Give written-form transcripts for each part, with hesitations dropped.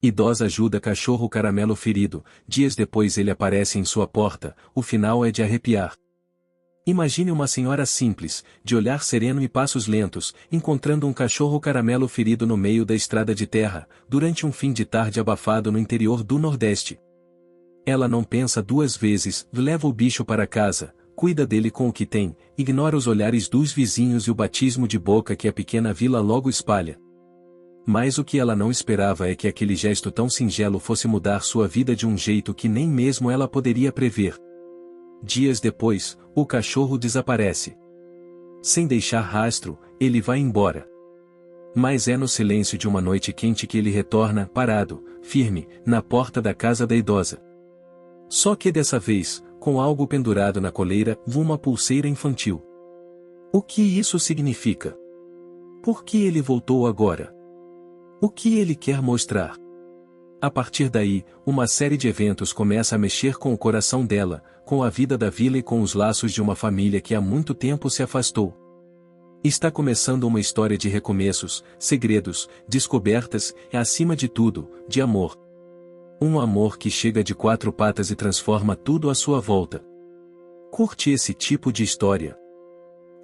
Idosa ajuda cachorro caramelo ferido, dias depois ele aparece em sua porta, o final é de arrepiar. Imagine uma senhora simples, de olhar sereno e passos lentos, encontrando um cachorro caramelo ferido no meio da estrada de terra, durante um fim de tarde abafado no interior do Nordeste. Ela não pensa duas vezes, leva o bicho para casa, cuida dele com o que tem, ignora os olhares dos vizinhos e o batismo de boca que a pequena vila logo espalha. Mas o que ela não esperava é que aquele gesto tão singelo fosse mudar sua vida de um jeito que nem mesmo ela poderia prever. Dias depois, o cachorro desaparece. Sem deixar rastro, ele vai embora. Mas é no silêncio de uma noite quente que ele retorna, parado, firme, na porta da casa da idosa. Só que dessa vez, com algo pendurado na coleira, uma pulseira infantil. O que isso significa? Por que ele voltou agora? O que ele quer mostrar? A partir daí, uma série de eventos começa a mexer com o coração dela, com a vida da vila e com os laços de uma família que há muito tempo se afastou. Está começando uma história de recomeços, segredos, descobertas e, acima de tudo, de amor. Um amor que chega de quatro patas e transforma tudo à sua volta. Curte esse tipo de história?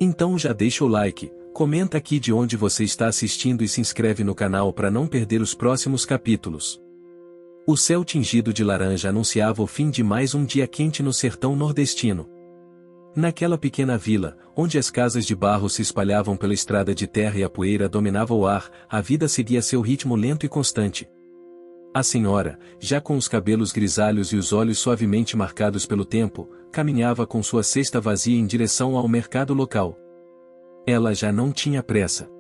Então já deixa o like, comenta aqui de onde você está assistindo e se inscreve no canal para não perder os próximos capítulos. O céu tingido de laranja anunciava o fim de mais um dia quente no sertão nordestino. Naquela pequena vila, onde as casas de barro se espalhavam pela estrada de terra e a poeira dominava o ar, a vida seguia seu ritmo lento e constante. A senhora, já com os cabelos grisalhos e os olhos suavemente marcados pelo tempo, caminhava com sua cesta vazia em direção ao mercado local. Ela já não tinha pressa.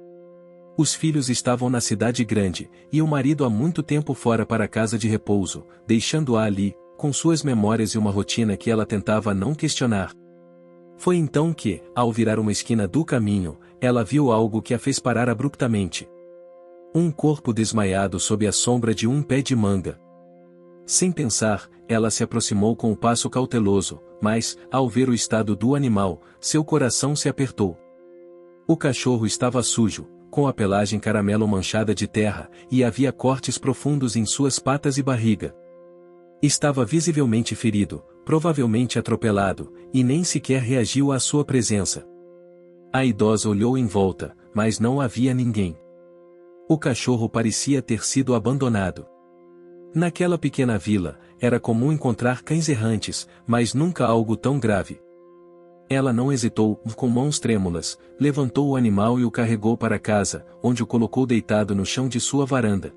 Os filhos estavam na cidade grande, e o marido há muito tempo fora para a casa de repouso, deixando-a ali, com suas memórias e uma rotina que ela tentava não questionar. Foi então que, ao virar uma esquina do caminho, ela viu algo que a fez parar abruptamente. Um corpo desmaiado sob a sombra de um pé de manga. Sem pensar, ela se aproximou com um passo cauteloso, mas, ao ver o estado do animal, seu coração se apertou. O cachorro estava sujo, com a pelagem caramelo manchada de terra, e havia cortes profundos em suas patas e barriga. Estava visivelmente ferido, provavelmente atropelado, e nem sequer reagiu à sua presença. A idosa olhou em volta, mas não havia ninguém. O cachorro parecia ter sido abandonado. Naquela pequena vila, era comum encontrar cães errantes, mas nunca algo tão grave. Ela não hesitou, com mãos trêmulas, levantou o animal e o carregou para casa, onde o colocou deitado no chão de sua varanda.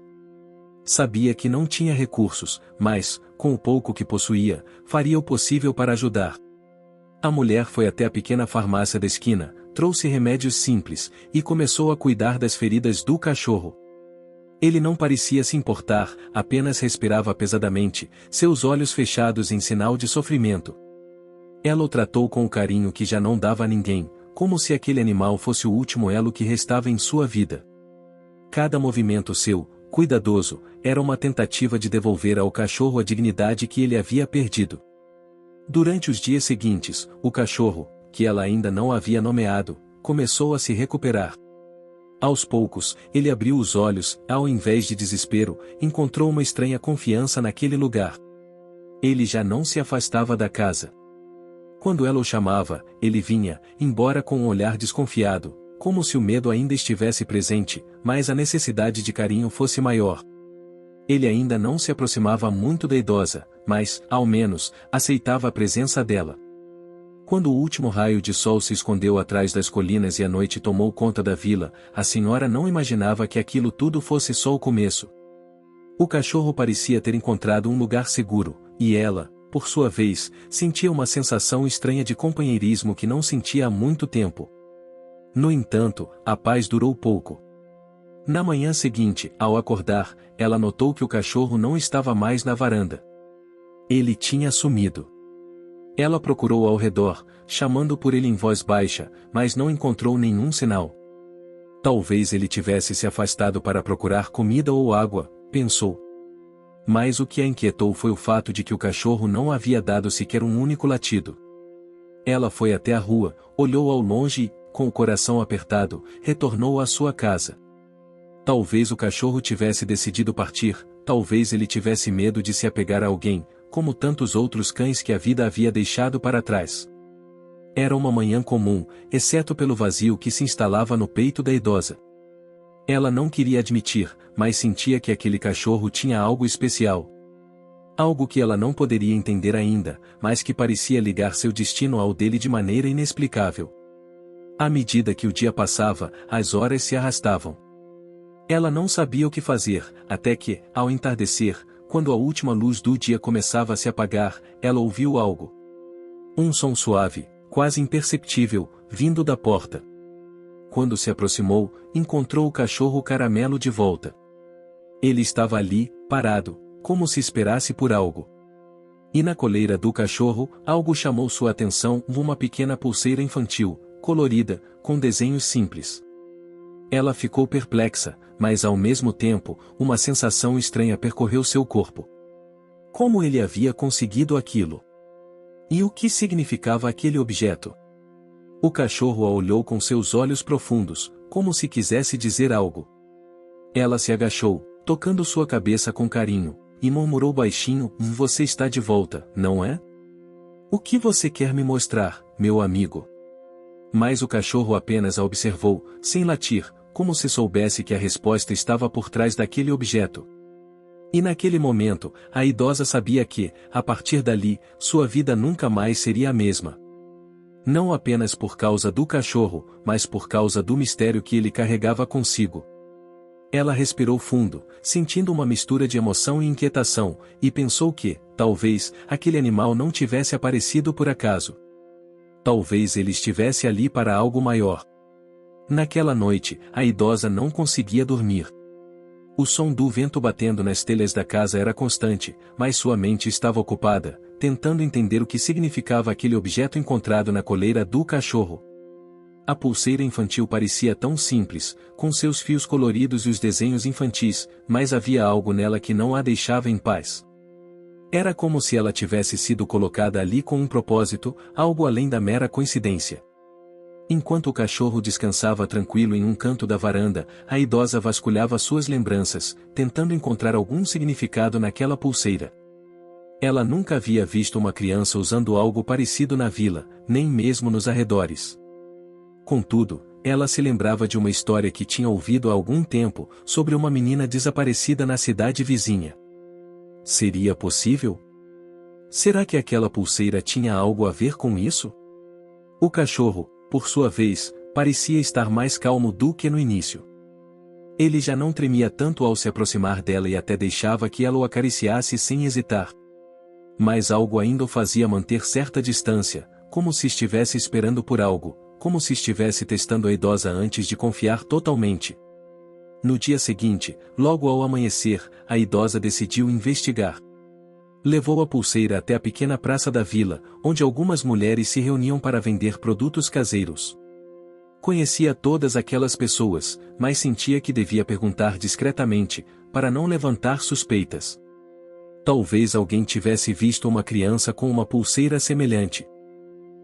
Sabia que não tinha recursos, mas, com o pouco que possuía, faria o possível para ajudar. A mulher foi até a pequena farmácia da esquina, trouxe remédios simples, e começou a cuidar das feridas do cachorro. Ele não parecia se importar, apenas respirava pesadamente, seus olhos fechados em sinal de sofrimento. Ela o tratou com o carinho que já não dava a ninguém, como se aquele animal fosse o último elo que restava em sua vida. Cada movimento seu, cuidadoso, era uma tentativa de devolver ao cachorro a dignidade que ele havia perdido. Durante os dias seguintes, o cachorro, que ela ainda não havia nomeado, começou a se recuperar. Aos poucos, ele abriu os olhos, ao invés de desespero, encontrou uma estranha confiança naquele lugar. Ele já não se afastava da casa. Quando ela o chamava, ele vinha, embora com um olhar desconfiado, como se o medo ainda estivesse presente, mas a necessidade de carinho fosse maior. Ele ainda não se aproximava muito da idosa, mas, ao menos, aceitava a presença dela. Quando o último raio de sol se escondeu atrás das colinas e a noite tomou conta da vila, a senhora não imaginava que aquilo tudo fosse só o começo. O cachorro parecia ter encontrado um lugar seguro, e ela, por sua vez, sentia uma sensação estranha de companheirismo que não sentia há muito tempo. No entanto, a paz durou pouco. Na manhã seguinte, ao acordar, ela notou que o cachorro não estava mais na varanda. Ele tinha sumido. Ela procurou ao redor, chamando por ele em voz baixa, mas não encontrou nenhum sinal. Talvez ele tivesse se afastado para procurar comida ou água, pensou. Mas o que a inquietou foi o fato de que o cachorro não havia dado sequer um único latido. Ela foi até a rua, olhou ao longe e, com o coração apertado, retornou à sua casa. Talvez o cachorro tivesse decidido partir, talvez ele tivesse medo de se apegar a alguém, como tantos outros cães que a vida havia deixado para trás. Era uma manhã comum, exceto pelo vazio que se instalava no peito da idosa. Ela não queria admitir, mas sentia que aquele cachorro tinha algo especial. Algo que ela não poderia entender ainda, mas que parecia ligar seu destino ao dele de maneira inexplicável. À medida que o dia passava, as horas se arrastavam. Ela não sabia o que fazer, até que, ao entardecer, quando a última luz do dia começava a se apagar, ela ouviu algo. Um som suave, quase imperceptível, vindo da porta. Quando se aproximou, encontrou o cachorro Caramelo de volta. Ele estava ali, parado, como se esperasse por algo. E na coleira do cachorro, algo chamou sua atenção, uma pequena pulseira infantil, colorida, com desenhos simples. Ela ficou perplexa, mas ao mesmo tempo, uma sensação estranha percorreu seu corpo. Como ele havia conseguido aquilo? E o que significava aquele objeto? O cachorro a olhou com seus olhos profundos, como se quisesse dizer algo. Ela se agachou, tocando sua cabeça com carinho, e murmurou baixinho: "Você está de volta, não é? O que você quer me mostrar, meu amigo?" Mas o cachorro apenas a observou, sem latir, como se soubesse que a resposta estava por trás daquele objeto. E naquele momento, a idosa sabia que, a partir dali, sua vida nunca mais seria a mesma. Não apenas por causa do cachorro, mas por causa do mistério que ele carregava consigo. Ela respirou fundo, sentindo uma mistura de emoção e inquietação, e pensou que, talvez, aquele animal não tivesse aparecido por acaso. Talvez ele estivesse ali para algo maior. Naquela noite, a idosa não conseguia dormir. O som do vento batendo nas telhas da casa era constante, mas sua mente estava ocupada, tentando entender o que significava aquele objeto encontrado na coleira do cachorro. A pulseira infantil parecia tão simples, com seus fios coloridos e os desenhos infantis, mas havia algo nela que não a deixava em paz. Era como se ela tivesse sido colocada ali com um propósito, algo além da mera coincidência. Enquanto o cachorro descansava tranquilo em um canto da varanda, a idosa vasculhava suas lembranças, tentando encontrar algum significado naquela pulseira. Ela nunca havia visto uma criança usando algo parecido na vila, nem mesmo nos arredores. Contudo, ela se lembrava de uma história que tinha ouvido há algum tempo, sobre uma menina desaparecida na cidade vizinha. Seria possível? Será que aquela pulseira tinha algo a ver com isso? O cachorro, por sua vez, parecia estar mais calmo do que no início. Ele já não tremia tanto ao se aproximar dela e até deixava que ela o acariciasse sem hesitar. Mas algo ainda o fazia manter certa distância, como se estivesse esperando por algo, como se estivesse testando a idosa antes de confiar totalmente. No dia seguinte, logo ao amanhecer, a idosa decidiu investigar. Levou a pulseira até a pequena praça da vila, onde algumas mulheres se reuniam para vender produtos caseiros. Conhecia todas aquelas pessoas, mas sentia que devia perguntar discretamente, para não levantar suspeitas. Talvez alguém tivesse visto uma criança com uma pulseira semelhante.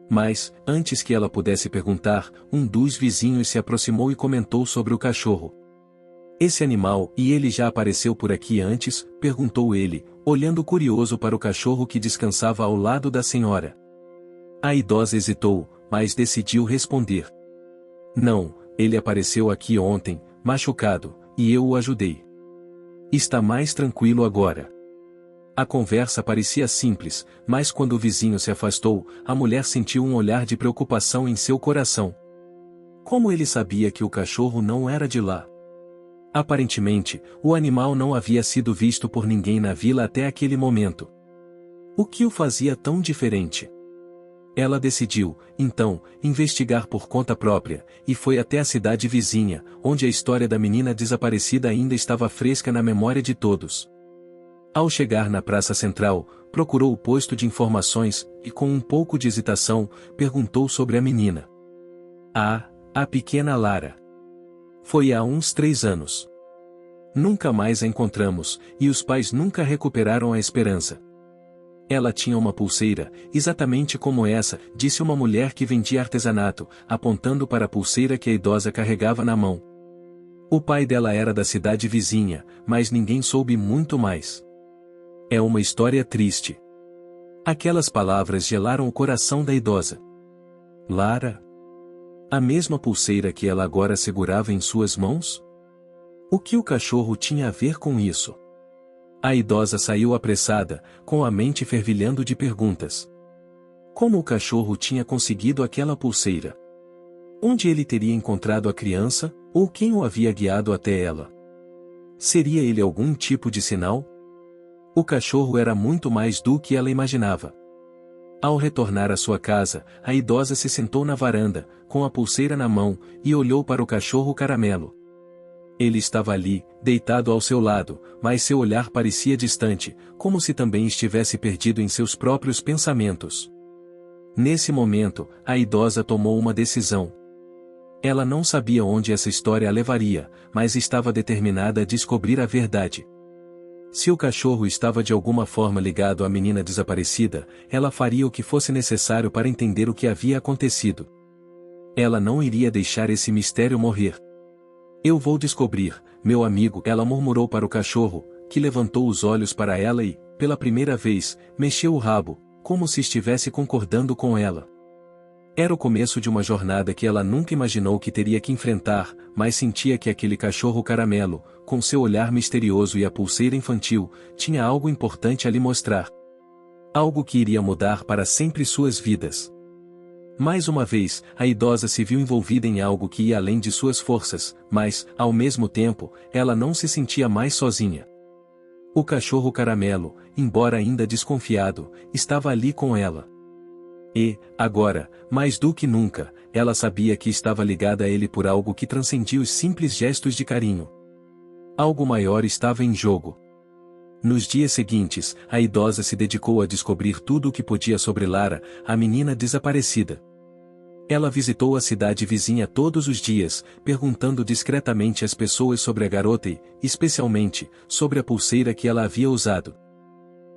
Mas, antes que ela pudesse perguntar, um dos vizinhos se aproximou e comentou sobre o cachorro. "Esse animal, e ele já apareceu por aqui antes?" perguntou ele, olhando curioso para o cachorro que descansava ao lado da senhora. A idosa hesitou, mas decidiu responder. "Não, ele apareceu aqui ontem, machucado, e eu o ajudei. Está mais tranquilo agora." A conversa parecia simples, mas quando o vizinho se afastou, a mulher sentiu um olhar de preocupação em seu coração. Como ele sabia que o cachorro não era de lá? Aparentemente, o animal não havia sido visto por ninguém na vila até aquele momento. O que o fazia tão diferente? Ela decidiu, então, investigar por conta própria, e foi até a cidade vizinha, onde a história da menina desaparecida ainda estava fresca na memória de todos. Ao chegar na praça central, procurou o posto de informações, e com um pouco de hesitação, perguntou sobre a menina. A pequena Lara. Foi há uns 3 anos. Nunca mais a encontramos, e os pais nunca recuperaram a esperança. Ela tinha uma pulseira, exatamente como essa, disse uma mulher que vendia artesanato, apontando para a pulseira que a idosa carregava na mão. O pai dela era da cidade vizinha, mas ninguém soube muito mais. É uma história triste. Aquelas palavras gelaram o coração da idosa. Lara? A mesma pulseira que ela agora segurava em suas mãos? O que o cachorro tinha a ver com isso? A idosa saiu apressada, com a mente fervilhando de perguntas. Como o cachorro tinha conseguido aquela pulseira? Onde ele teria encontrado a criança, ou quem o havia guiado até ela? Seria ele algum tipo de sinal? O cachorro era muito mais do que ela imaginava. Ao retornar à sua casa, a idosa se sentou na varanda, com a pulseira na mão, e olhou para o cachorro Caramelo. Ele estava ali, deitado ao seu lado, mas seu olhar parecia distante, como se também estivesse perdido em seus próprios pensamentos. Nesse momento, a idosa tomou uma decisão. Ela não sabia onde essa história a levaria, mas estava determinada a descobrir a verdade. Se o cachorro estava de alguma forma ligado à menina desaparecida, ela faria o que fosse necessário para entender o que havia acontecido. Ela não iria deixar esse mistério morrer. Eu vou descobrir, meu amigo, ela murmurou para o cachorro, que levantou os olhos para ela e, pela primeira vez, mexeu o rabo, como se estivesse concordando com ela. Era o começo de uma jornada que ela nunca imaginou que teria que enfrentar, mas sentia que aquele cachorro Caramelo, com seu olhar misterioso e a pulseira infantil, tinha algo importante a lhe mostrar. Algo que iria mudar para sempre suas vidas. Mais uma vez, a idosa se viu envolvida em algo que ia além de suas forças, mas, ao mesmo tempo, ela não se sentia mais sozinha. O cachorro Caramelo, embora ainda desconfiado, estava ali com ela. E, agora, mais do que nunca, ela sabia que estava ligada a ele por algo que transcendia os simples gestos de carinho. Algo maior estava em jogo. Nos dias seguintes, a idosa se dedicou a descobrir tudo o que podia sobre Lara, a menina desaparecida. Ela visitou a cidade vizinha todos os dias, perguntando discretamente às pessoas sobre a garota e, especialmente, sobre a pulseira que ela havia usado.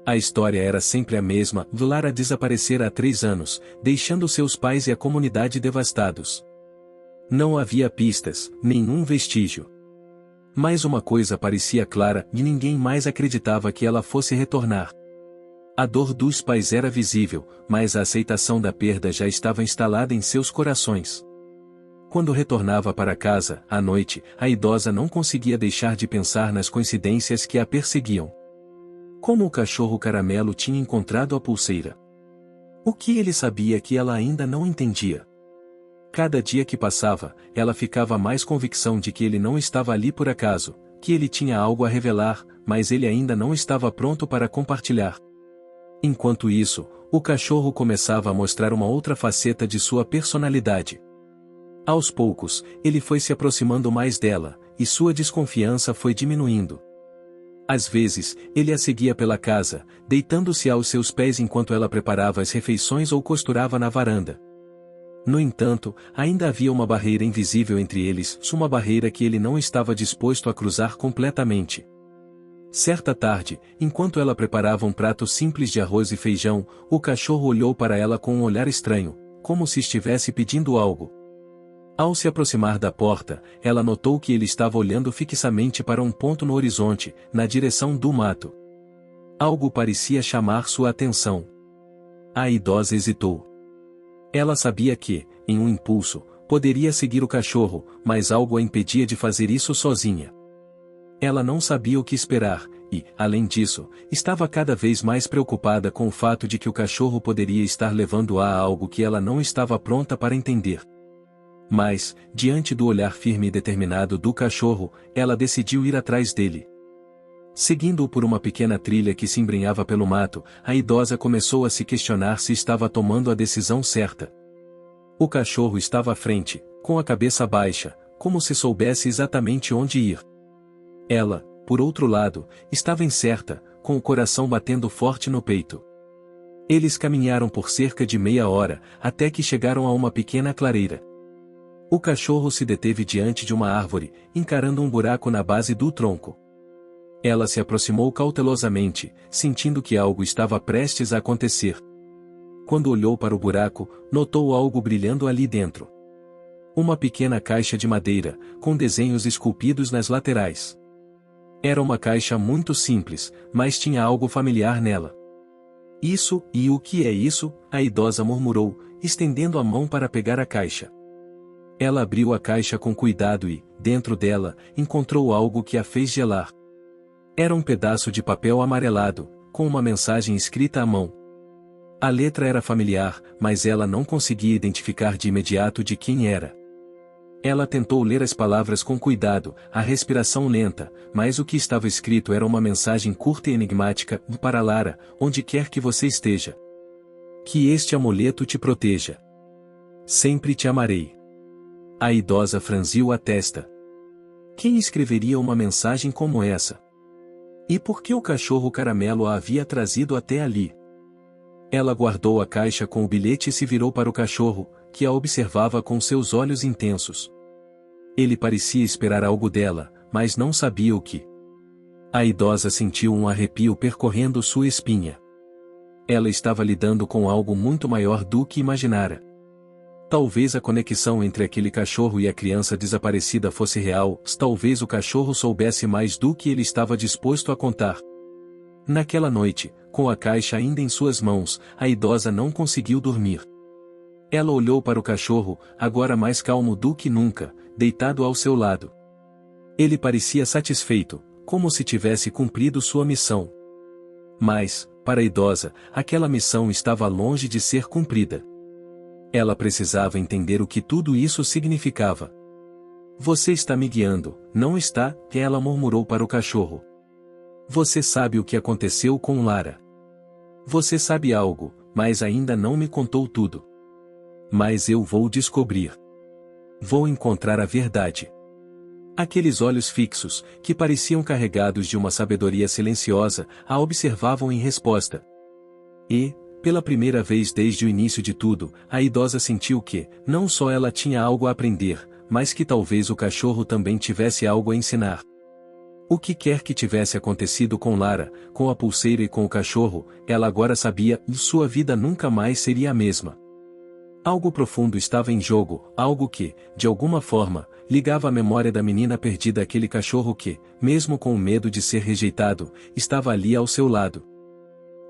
A história era sempre a mesma: Lara desaparecera há 3 anos, deixando seus pais e a comunidade devastados. Não havia pistas, nenhum vestígio. Mas uma coisa parecia clara, e ninguém mais acreditava que ela fosse retornar. A dor dos pais era visível, mas a aceitação da perda já estava instalada em seus corações. Quando retornava para casa, à noite, a idosa não conseguia deixar de pensar nas coincidências que a perseguiam. Como o cachorro Caramelo tinha encontrado a pulseira? O que ele sabia que ela ainda não entendia? Cada dia que passava, ela ficava mais convicção de que ele não estava ali por acaso, que ele tinha algo a revelar, mas ele ainda não estava pronto para compartilhar. Enquanto isso, o cachorro começava a mostrar uma outra faceta de sua personalidade. Aos poucos, ele foi se aproximando mais dela, e sua desconfiança foi diminuindo. Às vezes, ele a seguia pela casa, deitando-se aos seus pés enquanto ela preparava as refeições ou costurava na varanda. No entanto, ainda havia uma barreira invisível entre eles, uma barreira que ele não estava disposto a cruzar completamente. Certa tarde, enquanto ela preparava um prato simples de arroz e feijão, o cachorro olhou para ela com um olhar estranho, como se estivesse pedindo algo. Ao se aproximar da porta, ela notou que ele estava olhando fixamente para um ponto no horizonte, na direção do mato. Algo parecia chamar sua atenção. A idosa hesitou. Ela sabia que, em um impulso, poderia seguir o cachorro, mas algo a impedia de fazer isso sozinha. Ela não sabia o que esperar, e, além disso, estava cada vez mais preocupada com o fato de que o cachorro poderia estar levando-a a algo que ela não estava pronta para entender. Mas, diante do olhar firme e determinado do cachorro, ela decidiu ir atrás dele. Seguindo-o por uma pequena trilha que se embrenhava pelo mato, a idosa começou a se questionar se estava tomando a decisão certa. O cachorro estava à frente, com a cabeça baixa, como se soubesse exatamente onde ir. Ela, por outro lado, estava incerta, com o coração batendo forte no peito. Eles caminharam por cerca de meia hora, até que chegaram a uma pequena clareira. O cachorro se deteve diante de uma árvore, encarando um buraco na base do tronco. Ela se aproximou cautelosamente, sentindo que algo estava prestes a acontecer. Quando olhou para o buraco, notou algo brilhando ali dentro. Uma pequena caixa de madeira, com desenhos esculpidos nas laterais. Era uma caixa muito simples, mas tinha algo familiar nela. Isso, e o que é isso? A idosa murmurou, estendendo a mão para pegar a caixa. Ela abriu a caixa com cuidado e, dentro dela, encontrou algo que a fez gelar. Era um pedaço de papel amarelado, com uma mensagem escrita à mão. A letra era familiar, mas ela não conseguia identificar de imediato de quem era. Ela tentou ler as palavras com cuidado, a respiração lenta, mas o que estava escrito era uma mensagem curta e enigmática: para Lara, onde quer que você esteja. Que este amuleto te proteja. Sempre te amarei. A idosa franziu a testa. Quem escreveria uma mensagem como essa? E por que o cachorro caramelo a havia trazido até ali? Ela guardou a caixa com o bilhete e se virou para o cachorro, que a observava com seus olhos intensos. Ele parecia esperar algo dela, mas não sabia o que. A idosa sentiu um arrepio percorrendo sua espinha. Ela estava lidando com algo muito maior do que imaginara. Talvez a conexão entre aquele cachorro e a criança desaparecida fosse real, talvez o cachorro soubesse mais do que ele estava disposto a contar. Naquela noite, com a caixa ainda em suas mãos, a idosa não conseguiu dormir. Ela olhou para o cachorro, agora mais calmo do que nunca, deitado ao seu lado. Ele parecia satisfeito, como se tivesse cumprido sua missão. Mas, para a idosa, aquela missão estava longe de ser cumprida. Ela precisava entender o que tudo isso significava. Você está me guiando, não está? Ela murmurou para o cachorro. Você sabe o que aconteceu com Lara. Você sabe algo, mas ainda não me contou tudo. Mas eu vou descobrir. Vou encontrar a verdade. Aqueles olhos fixos, que pareciam carregados de uma sabedoria silenciosa, a observavam em resposta. E, pela primeira vez desde o início de tudo, a idosa sentiu que, não só ela tinha algo a aprender, mas que talvez o cachorro também tivesse algo a ensinar. O que quer que tivesse acontecido com Lara, com a pulseira e com o cachorro, ela agora sabia, e sua vida nunca mais seria a mesma. Algo profundo estava em jogo, algo que, de alguma forma, ligava a memória da menina perdida àquele cachorro que, mesmo com o medo de ser rejeitado, estava ali ao seu lado.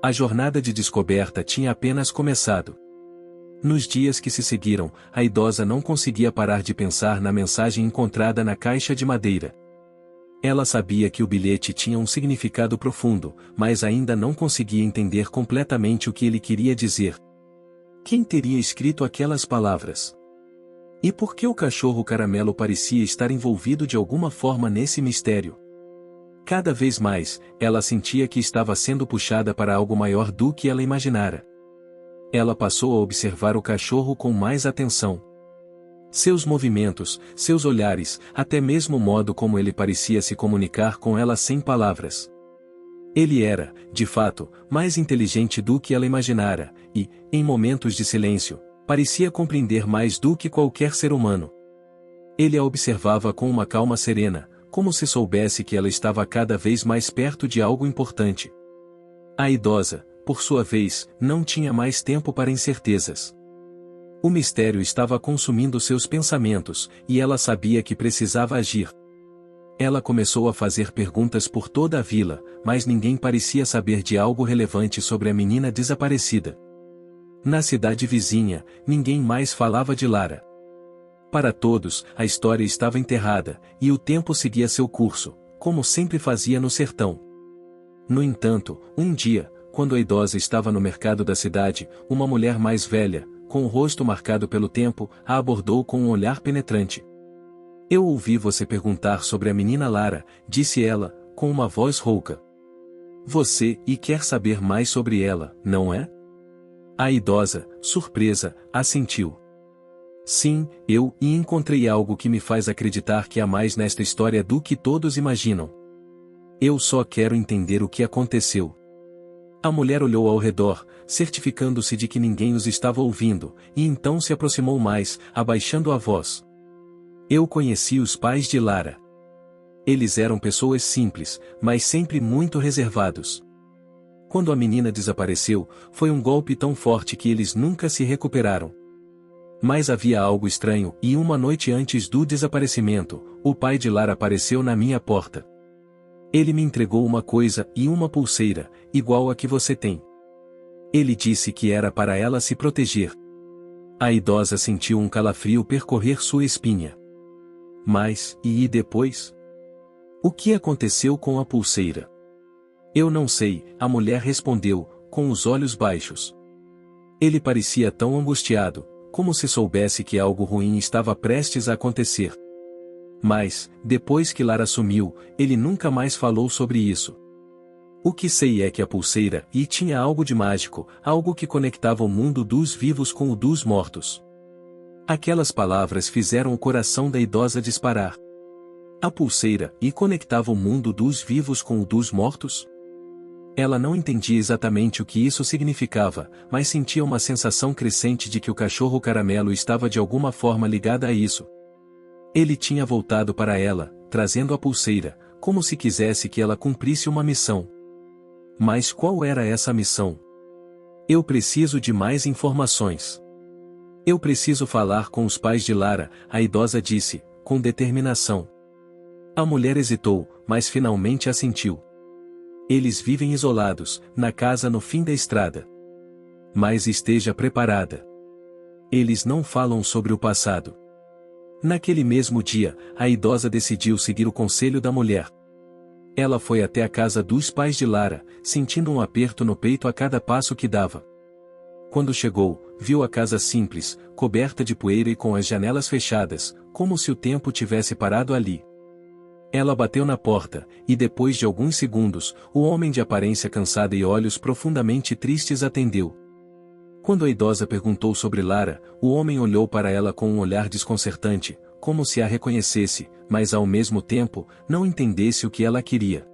A jornada de descoberta tinha apenas começado. Nos dias que se seguiram, a idosa não conseguia parar de pensar na mensagem encontrada na caixa de madeira. Ela sabia que o bilhete tinha um significado profundo, mas ainda não conseguia entender completamente o que ele queria dizer. Quem teria escrito aquelas palavras? E por que o cachorro caramelo parecia estar envolvido de alguma forma nesse mistério? Cada vez mais, ela sentia que estava sendo puxada para algo maior do que ela imaginara. Ela passou a observar o cachorro com mais atenção. Seus movimentos, seus olhares, até mesmo o modo como ele parecia se comunicar com ela sem palavras. Ele era, de fato, mais inteligente do que ela imaginara, e, em momentos de silêncio, parecia compreender mais do que qualquer ser humano. Ele a observava com uma calma serena, como se soubesse que ela estava cada vez mais perto de algo importante. A idosa, por sua vez, não tinha mais tempo para incertezas. O mistério estava consumindo seus pensamentos, e ela sabia que precisava agir. Ela começou a fazer perguntas por toda a vila, mas ninguém parecia saber de algo relevante sobre a menina desaparecida. Na cidade vizinha, ninguém mais falava de Lara. Para todos, a história estava enterrada, e o tempo seguia seu curso, como sempre fazia no sertão. No entanto, um dia, quando a idosa estava no mercado da cidade, uma mulher mais velha, com o rosto marcado pelo tempo, a abordou com um olhar penetrante. Eu ouvi você perguntar sobre a menina Lara, disse ela, com uma voz rouca. Você, e quer saber mais sobre ela, não é? A idosa, surpresa, assentiu. Sim, e encontrei algo que me faz acreditar que há mais nesta história do que todos imaginam. Eu só quero entender o que aconteceu. A mulher olhou ao redor, certificando-se de que ninguém os estava ouvindo, e então se aproximou mais, abaixando a voz. Eu conheci os pais de Lara. Eles eram pessoas simples, mas sempre muito reservados. Quando a menina desapareceu, foi um golpe tão forte que eles nunca se recuperaram. Mas havia algo estranho, e uma noite antes do desaparecimento, o pai de Lara apareceu na minha porta. Ele me entregou uma coisa e uma pulseira, igual a que você tem. Ele disse que era para ela se proteger. A idosa sentiu um calafrio percorrer sua espinha. Mas, e depois? O que aconteceu com a pulseira? Eu não sei, a mulher respondeu, com os olhos baixos. Ele parecia tão angustiado, como se soubesse que algo ruim estava prestes a acontecer. Mas, depois que Lara sumiu, ele nunca mais falou sobre isso. O que sei é que a pulseira tinha algo de mágico, algo que conectava o mundo dos vivos com o dos mortos. Aquelas palavras fizeram o coração da idosa disparar. A pulseira conectava o mundo dos vivos com o dos mortos? Ela não entendia exatamente o que isso significava, mas sentia uma sensação crescente de que o cachorro caramelo estava de alguma forma ligado a isso. Ele tinha voltado para ela, trazendo a pulseira, como se quisesse que ela cumprisse uma missão. Mas qual era essa missão? Eu preciso de mais informações. Eu preciso falar com os pais de Lara, a idosa disse, com determinação. A mulher hesitou, mas finalmente assentiu. Eles vivem isolados, na casa no fim da estrada. Mas esteja preparada. Eles não falam sobre o passado. Naquele mesmo dia, a idosa decidiu seguir o conselho da mulher. Ela foi até a casa dos pais de Lara, sentindo um aperto no peito a cada passo que dava. Quando chegou, viu a casa simples, coberta de poeira e com as janelas fechadas, como se o tempo tivesse parado ali. Ela bateu na porta, e depois de alguns segundos, o homem de aparência cansada e olhos profundamente tristes atendeu. Quando a idosa perguntou sobre Lara, o homem olhou para ela com um olhar desconcertante, como se a reconhecesse, mas ao mesmo tempo, não entendesse o que ela queria.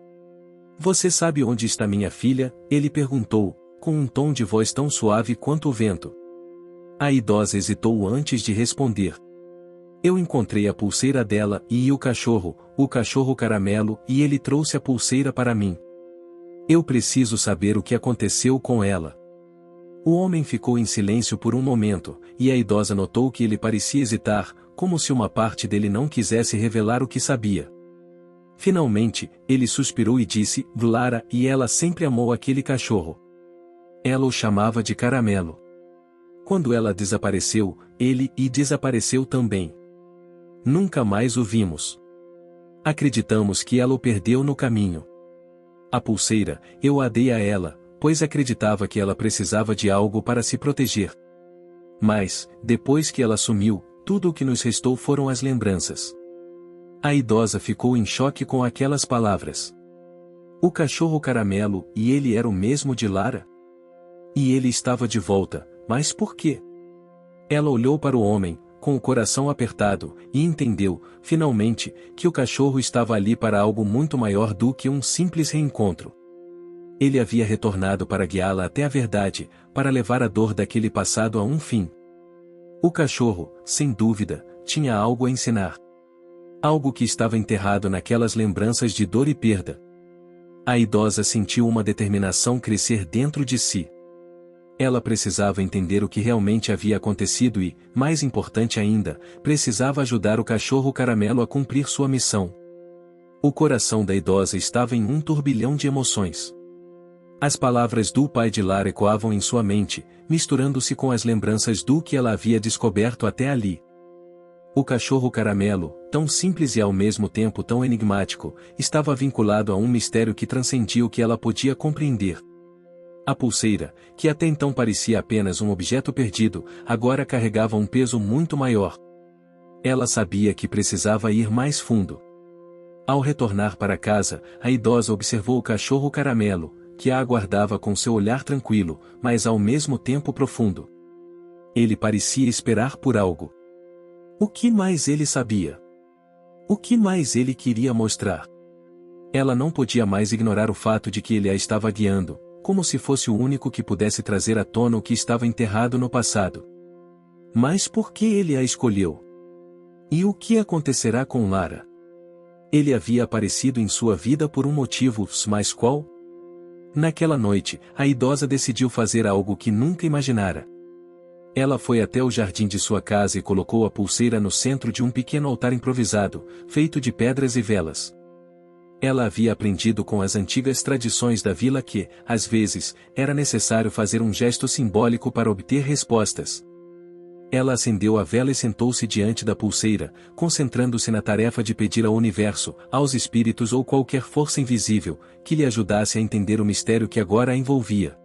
Você sabe onde está minha filha? Ele perguntou, com um tom de voz tão suave quanto o vento. A idosa hesitou antes de responder. Eu encontrei a pulseira dela e o cachorro caramelo, e ele trouxe a pulseira para mim. Eu preciso saber o que aconteceu com ela. O homem ficou em silêncio por um momento, e a idosa notou que ele parecia hesitar, como se uma parte dele não quisesse revelar o que sabia. Finalmente, ele suspirou e disse, Lara, e ela sempre amou aquele cachorro. Ela o chamava de Caramelo. Quando ela desapareceu, ele desapareceu também. Nunca mais o vimos. Acreditamos que ela o perdeu no caminho. A pulseira, eu a dei a ela, pois acreditava que ela precisava de algo para se proteger. Mas, depois que ela sumiu, tudo o que nos restou foram as lembranças. A idosa ficou em choque com aquelas palavras. O cachorro caramelo, e ele era o mesmo de Lara? E ele estava de volta, mas por quê? Ela olhou para o homem, com o coração apertado, e entendeu, finalmente, que o cachorro estava ali para algo muito maior do que um simples reencontro. Ele havia retornado para guiá-la até a verdade, para levar a dor daquele passado a um fim. O cachorro, sem dúvida, tinha algo a ensinar. Algo que estava enterrado naquelas lembranças de dor e perda. A idosa sentiu uma determinação crescer dentro de si. Ela precisava entender o que realmente havia acontecido e, mais importante ainda, precisava ajudar o cachorro caramelo a cumprir sua missão. O coração da idosa estava em um turbilhão de emoções. As palavras do pai de Lara ecoavam em sua mente, misturando-se com as lembranças do que ela havia descoberto até ali. O cachorro caramelo, tão simples e ao mesmo tempo tão enigmático, estava vinculado a um mistério que transcendia o que ela podia compreender. A pulseira, que até então parecia apenas um objeto perdido, agora carregava um peso muito maior. Ela sabia que precisava ir mais fundo. Ao retornar para casa, a idosa observou o cachorro caramelo, que a aguardava com seu olhar tranquilo, mas ao mesmo tempo profundo. Ele parecia esperar por algo. O que mais ele sabia? O que mais ele queria mostrar? Ela não podia mais ignorar o fato de que ele a estava guiando, como se fosse o único que pudesse trazer à tona o que estava enterrado no passado. Mas por que ele a escolheu? E o que acontecerá com Lara? Ele havia aparecido em sua vida por um motivo, mas qual? Naquela noite, a idosa decidiu fazer algo que nunca imaginara. Ela foi até o jardim de sua casa e colocou a pulseira no centro de um pequeno altar improvisado, feito de pedras e velas. Ela havia aprendido com as antigas tradições da vila que, às vezes, era necessário fazer um gesto simbólico para obter respostas. Ela acendeu a vela e sentou-se diante da pulseira, concentrando-se na tarefa de pedir ao universo, aos espíritos ou qualquer força invisível, que lhe ajudasse a entender o mistério que agora a envolvia.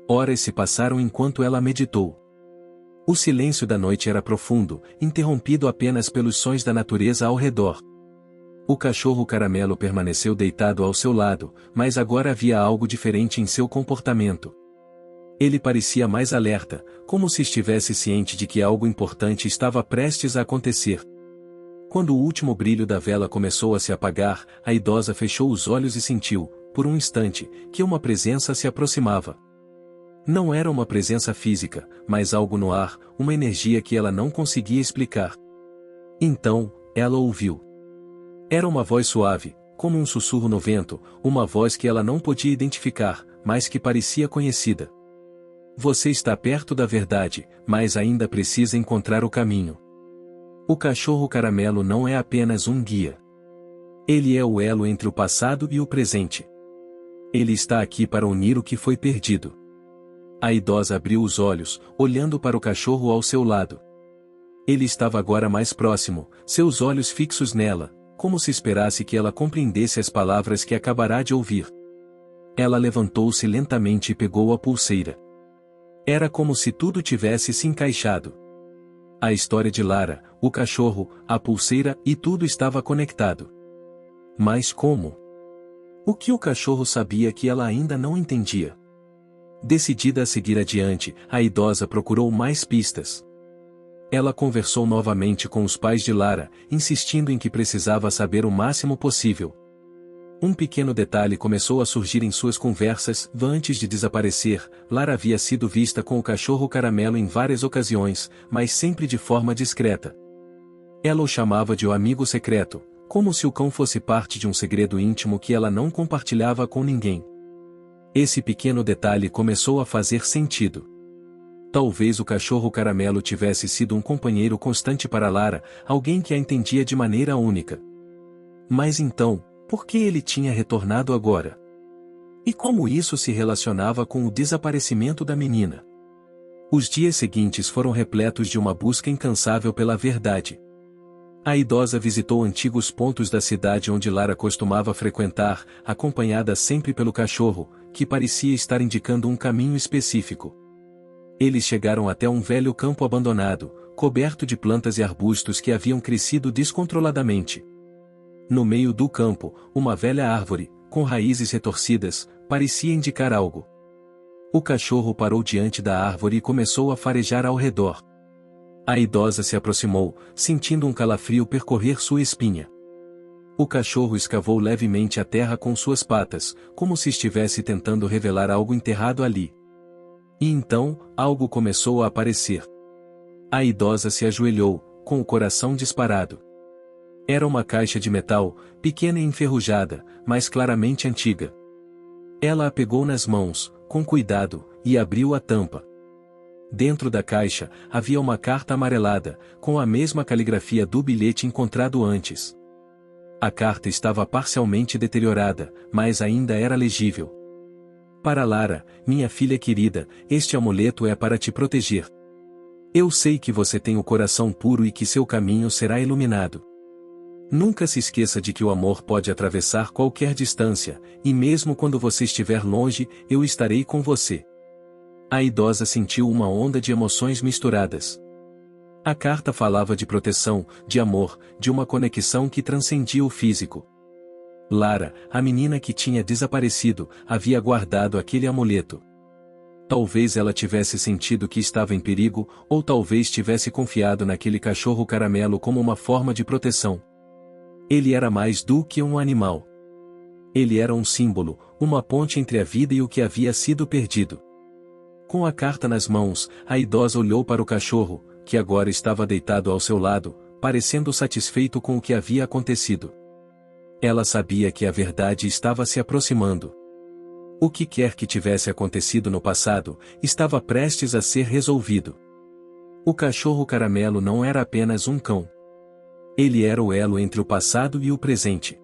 Horas se passaram enquanto ela meditou. O silêncio da noite era profundo, interrompido apenas pelos sons da natureza ao redor. O cachorro Caramelo permaneceu deitado ao seu lado, mas agora havia algo diferente em seu comportamento. Ele parecia mais alerta, como se estivesse ciente de que algo importante estava prestes a acontecer. Quando o último brilho da vela começou a se apagar, a idosa fechou os olhos e sentiu, por um instante, que uma presença se aproximava. Não era uma presença física, mas algo no ar, uma energia que ela não conseguia explicar. Então, ela ouviu. Era uma voz suave, como um sussurro no vento, uma voz que ela não podia identificar, mas que parecia conhecida. Você está perto da verdade, mas ainda precisa encontrar o caminho. O cachorro Caramelo não é apenas um guia. Ele é o elo entre o passado e o presente. Ele está aqui para unir o que foi perdido. A idosa abriu os olhos, olhando para o cachorro ao seu lado. Ele estava agora mais próximo, seus olhos fixos nela, como se esperasse que ela compreendesse as palavras que acabará de ouvir. Ela levantou-se lentamente e pegou a pulseira. Era como se tudo tivesse se encaixado. A história de Lara, o cachorro, a pulseira e tudo estava conectado. Mas como? O que o cachorro sabia que ela ainda não entendia? Decidida a seguir adiante, a idosa procurou mais pistas. Ela conversou novamente com os pais de Lara, insistindo em que precisava saber o máximo possível. Um pequeno detalhe começou a surgir em suas conversas. Antes de desaparecer, Lara havia sido vista com o cachorro Caramelo em várias ocasiões, mas sempre de forma discreta. Ela o chamava de o amigo secreto, como se o cão fosse parte de um segredo íntimo que ela não compartilhava com ninguém. Esse pequeno detalhe começou a fazer sentido. Talvez o cachorro Caramelo tivesse sido um companheiro constante para Lara, alguém que a entendia de maneira única. Mas então, por que ele tinha retornado agora? E como isso se relacionava com o desaparecimento da menina? Os dias seguintes foram repletos de uma busca incansável pela verdade. A idosa visitou antigos pontos da cidade onde Lara costumava frequentar, acompanhada sempre pelo cachorro, que parecia estar indicando um caminho específico. Eles chegaram até um velho campo abandonado, coberto de plantas e arbustos que haviam crescido descontroladamente. No meio do campo, uma velha árvore, com raízes retorcidas, parecia indicar algo. O cachorro parou diante da árvore e começou a farejar ao redor. A idosa se aproximou, sentindo um calafrio percorrer sua espinha. O cachorro escavou levemente a terra com suas patas, como se estivesse tentando revelar algo enterrado ali. E então, algo começou a aparecer. A idosa se ajoelhou, com o coração disparado. Era uma caixa de metal, pequena e enferrujada, mas claramente antiga. Ela a pegou nas mãos, com cuidado, e abriu a tampa. Dentro da caixa, havia uma carta amarelada, com a mesma caligrafia do bilhete encontrado antes. A carta estava parcialmente deteriorada, mas ainda era legível. Para Lara, minha filha querida, este amuleto é para te proteger. Eu sei que você tem o coração puro e que seu caminho será iluminado. Nunca se esqueça de que o amor pode atravessar qualquer distância, e mesmo quando você estiver longe, eu estarei com você. A idosa sentiu uma onda de emoções misturadas. A carta falava de proteção, de amor, de uma conexão que transcendia o físico. Lara, a menina que tinha desaparecido, havia guardado aquele amuleto. Talvez ela tivesse sentido que estava em perigo, ou talvez tivesse confiado naquele cachorro Caramelo como uma forma de proteção. Ele era mais do que um animal. Ele era um símbolo, uma ponte entre a vida e o que havia sido perdido. Com a carta nas mãos, a idosa olhou para o cachorro, que agora estava deitado ao seu lado, parecendo satisfeito com o que havia acontecido. Ela sabia que a verdade estava se aproximando. O que quer que tivesse acontecido no passado, estava prestes a ser resolvido. O cachorro caramelo não era apenas um cão. Ele era o elo entre o passado e o presente.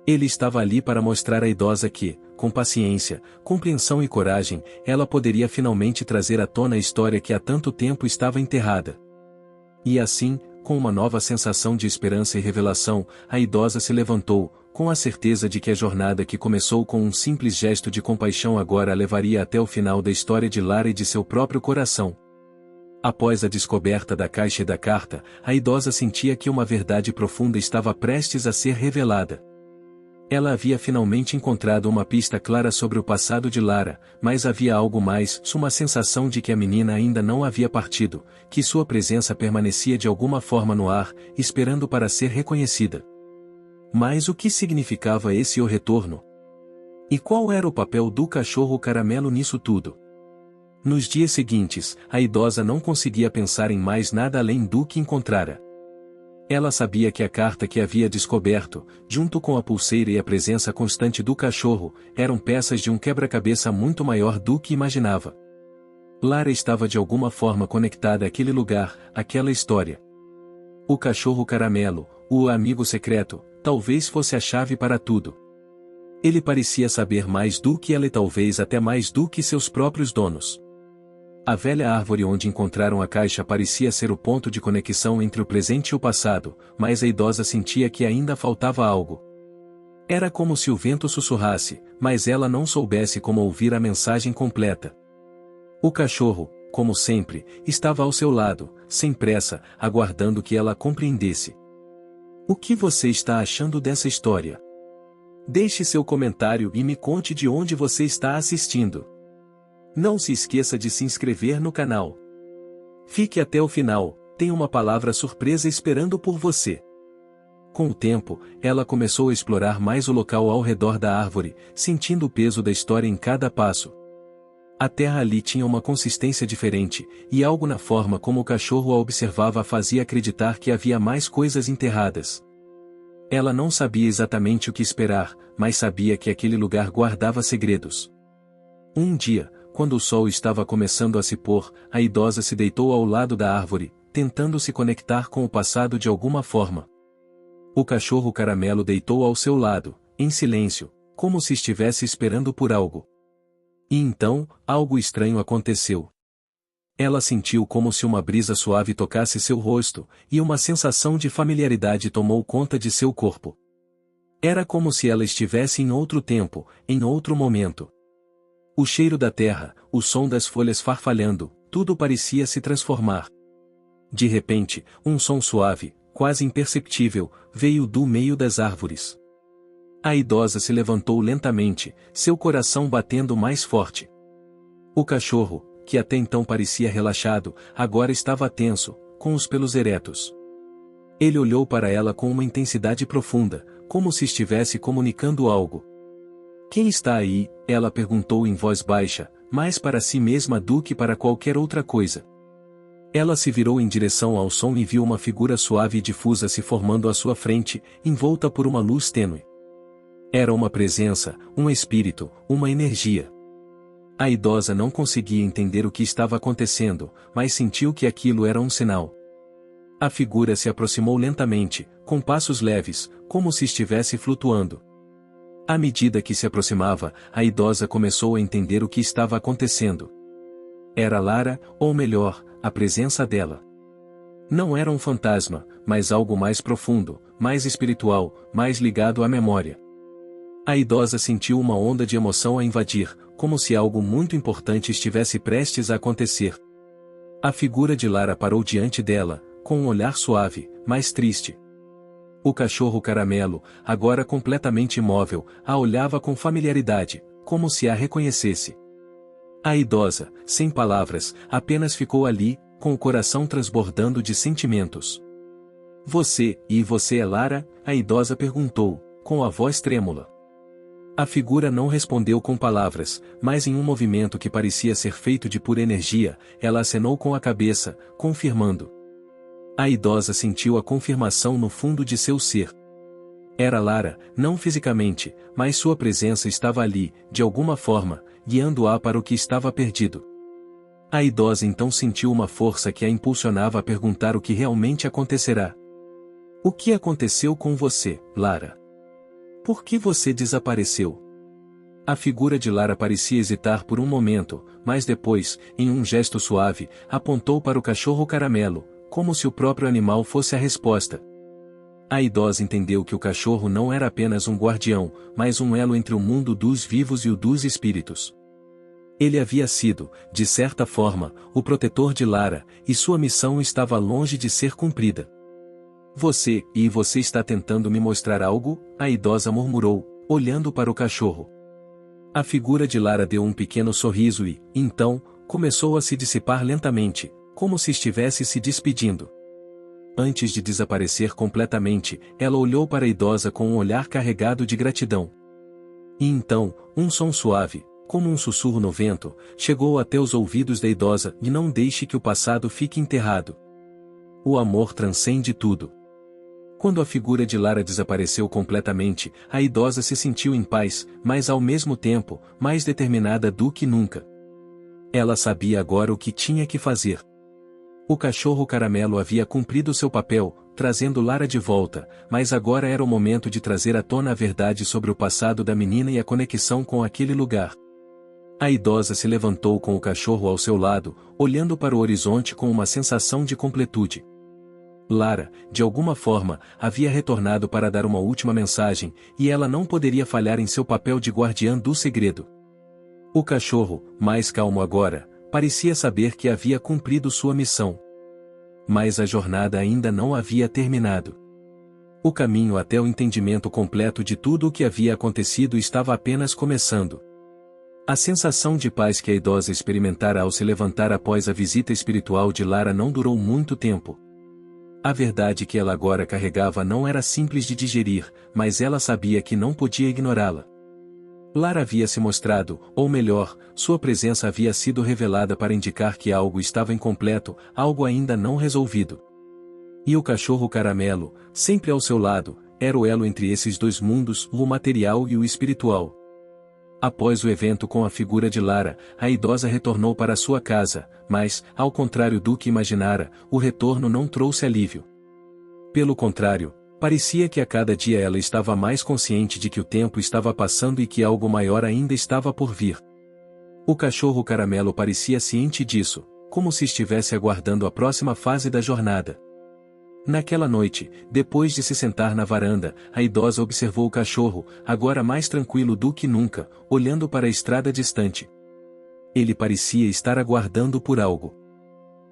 Ele estava ali para mostrar à idosa que, com paciência, compreensão e coragem, ela poderia finalmente trazer à tona a história que há tanto tempo estava enterrada. E assim, com uma nova sensação de esperança e revelação, a idosa se levantou, com a certeza de que a jornada que começou com um simples gesto de compaixão agora a levaria até o final da história de Lara e de seu próprio coração. Após a descoberta da caixa e da carta, a idosa sentia que uma verdade profunda estava prestes a ser revelada. Ela havia finalmente encontrado uma pista clara sobre o passado de Lara, mas havia algo mais, uma sensação de que a menina ainda não havia partido, que sua presença permanecia de alguma forma no ar, esperando para ser reconhecida. Mas o que significava esse o retorno? E qual era o papel do cachorro caramelo nisso tudo? Nos dias seguintes, a idosa não conseguia pensar em mais nada além do que encontrara. Ela sabia que a carta que havia descoberto, junto com a pulseira e a presença constante do cachorro, eram peças de um quebra-cabeça muito maior do que imaginava. Lara estava de alguma forma conectada àquele lugar, àquela história. O cachorro caramelo, o amigo secreto, talvez fosse a chave para tudo. Ele parecia saber mais do que ela e talvez até mais do que seus próprios donos. A velha árvore onde encontraram a caixa parecia ser o ponto de conexão entre o presente e o passado, mas a idosa sentia que ainda faltava algo. Era como se o vento sussurrasse, mas ela não soubesse como ouvir a mensagem completa. O cachorro, como sempre, estava ao seu lado, sem pressa, aguardando que ela compreendesse. O que você está achando dessa história? Deixe seu comentário e me conte de onde você está assistindo. Não se esqueça de se inscrever no canal. Fique até o final, tem uma palavra surpresa esperando por você. Com o tempo, ela começou a explorar mais o local ao redor da árvore, sentindo o peso da história em cada passo. A terra ali tinha uma consistência diferente, e algo na forma como o cachorro a observava a fazia acreditar que havia mais coisas enterradas. Ela não sabia exatamente o que esperar, mas sabia que aquele lugar guardava segredos. Um dia, quando o sol estava começando a se pôr, a idosa se deitou ao lado da árvore, tentando se conectar com o passado de alguma forma. O cachorro caramelo deitou ao seu lado, em silêncio, como se estivesse esperando por algo. E então, algo estranho aconteceu. Ela sentiu como se uma brisa suave tocasse seu rosto, e uma sensação de familiaridade tomou conta de seu corpo. Era como se ela estivesse em outro tempo, em outro momento. O cheiro da terra, o som das folhas farfalhando, tudo parecia se transformar. De repente, um som suave, quase imperceptível, veio do meio das árvores. A idosa se levantou lentamente, seu coração batendo mais forte. O cachorro, que até então parecia relaxado, agora estava tenso, com os pelos eretos. Ele olhou para ela com uma intensidade profunda, como se estivesse comunicando algo. Quem está aí? Ela perguntou em voz baixa, mais para si mesma do que para qualquer outra coisa. Ela se virou em direção ao som e viu uma figura suave e difusa se formando à sua frente, envolta por uma luz tênue. Era uma presença, um espírito, uma energia. A idosa não conseguia entender o que estava acontecendo, mas sentiu que aquilo era um sinal. A figura se aproximou lentamente, com passos leves, como se estivesse flutuando. À medida que se aproximava, a idosa começou a entender o que estava acontecendo. Era Lara, ou melhor, a presença dela. Não era um fantasma, mas algo mais profundo, mais espiritual, mais ligado à memória. A idosa sentiu uma onda de emoção a invadir, como se algo muito importante estivesse prestes a acontecer. A figura de Lara parou diante dela, com um olhar suave, mas triste. O cachorro caramelo, agora completamente imóvel, a olhava com familiaridade, como se a reconhecesse. A idosa, sem palavras, apenas ficou ali, com o coração transbordando de sentimentos. Você é Lara? A idosa perguntou, com a voz trêmula. A figura não respondeu com palavras, mas em um movimento que parecia ser feito de pura energia, ela acenou com a cabeça, confirmando. A idosa sentiu a confirmação no fundo de seu ser. Era Lara, não fisicamente, mas sua presença estava ali, de alguma forma, guiando-a para o que estava perdido. A idosa então sentiu uma força que a impulsionava a perguntar o que realmente acontecerá. O que aconteceu com você, Lara? Por que você desapareceu? A figura de Lara parecia hesitar por um momento, mas depois, em um gesto suave, apontou para o cachorro caramelo, como se o próprio animal fosse a resposta. A idosa entendeu que o cachorro não era apenas um guardião, mas um elo entre o mundo dos vivos e o dos espíritos. Ele havia sido, de certa forma, o protetor de Lara, e sua missão estava longe de ser cumprida. Você está tentando me mostrar algo? A idosa murmurou, olhando para o cachorro. A figura de Lara deu um pequeno sorriso e, então, começou a se dissipar lentamente, como se estivesse se despedindo. Antes de desaparecer completamente, ela olhou para a idosa com um olhar carregado de gratidão. E então, um som suave, como um sussurro no vento, chegou até os ouvidos da idosa: e não deixe que o passado fique enterrado. O amor transcende tudo. Quando a figura de Lara desapareceu completamente, a idosa se sentiu em paz, mas ao mesmo tempo, mais determinada do que nunca. Ela sabia agora o que tinha que fazer. O cachorro caramelo havia cumprido seu papel, trazendo Lara de volta, mas agora era o momento de trazer à tona a verdade sobre o passado da menina e a conexão com aquele lugar. A idosa se levantou com o cachorro ao seu lado, olhando para o horizonte com uma sensação de completude. Lara, de alguma forma, havia retornado para dar uma última mensagem, e ela não poderia falhar em seu papel de guardiã do segredo. O cachorro, mais calmo agora, parecia saber que havia cumprido sua missão. Mas a jornada ainda não havia terminado. O caminho até o entendimento completo de tudo o que havia acontecido estava apenas começando. A sensação de paz que a idosa experimentara ao se levantar após a visita espiritual de Lara não durou muito tempo. A verdade que ela agora carregava não era simples de digerir, mas ela sabia que não podia ignorá-la. Lara havia se mostrado, ou melhor, sua presença havia sido revelada para indicar que algo estava incompleto, algo ainda não resolvido. E o cachorro caramelo, sempre ao seu lado, era o elo entre esses dois mundos, o material e o espiritual. Após o evento com a figura de Lara, a idosa retornou para sua casa, mas, ao contrário do que imaginara, o retorno não trouxe alívio. Pelo contrário, parecia que a cada dia ela estava mais consciente de que o tempo estava passando e que algo maior ainda estava por vir. O cachorro caramelo parecia ciente disso, como se estivesse aguardando a próxima fase da jornada. Naquela noite, depois de se sentar na varanda, a idosa observou o cachorro, agora mais tranquilo do que nunca, olhando para a estrada distante. Ele parecia estar aguardando por algo.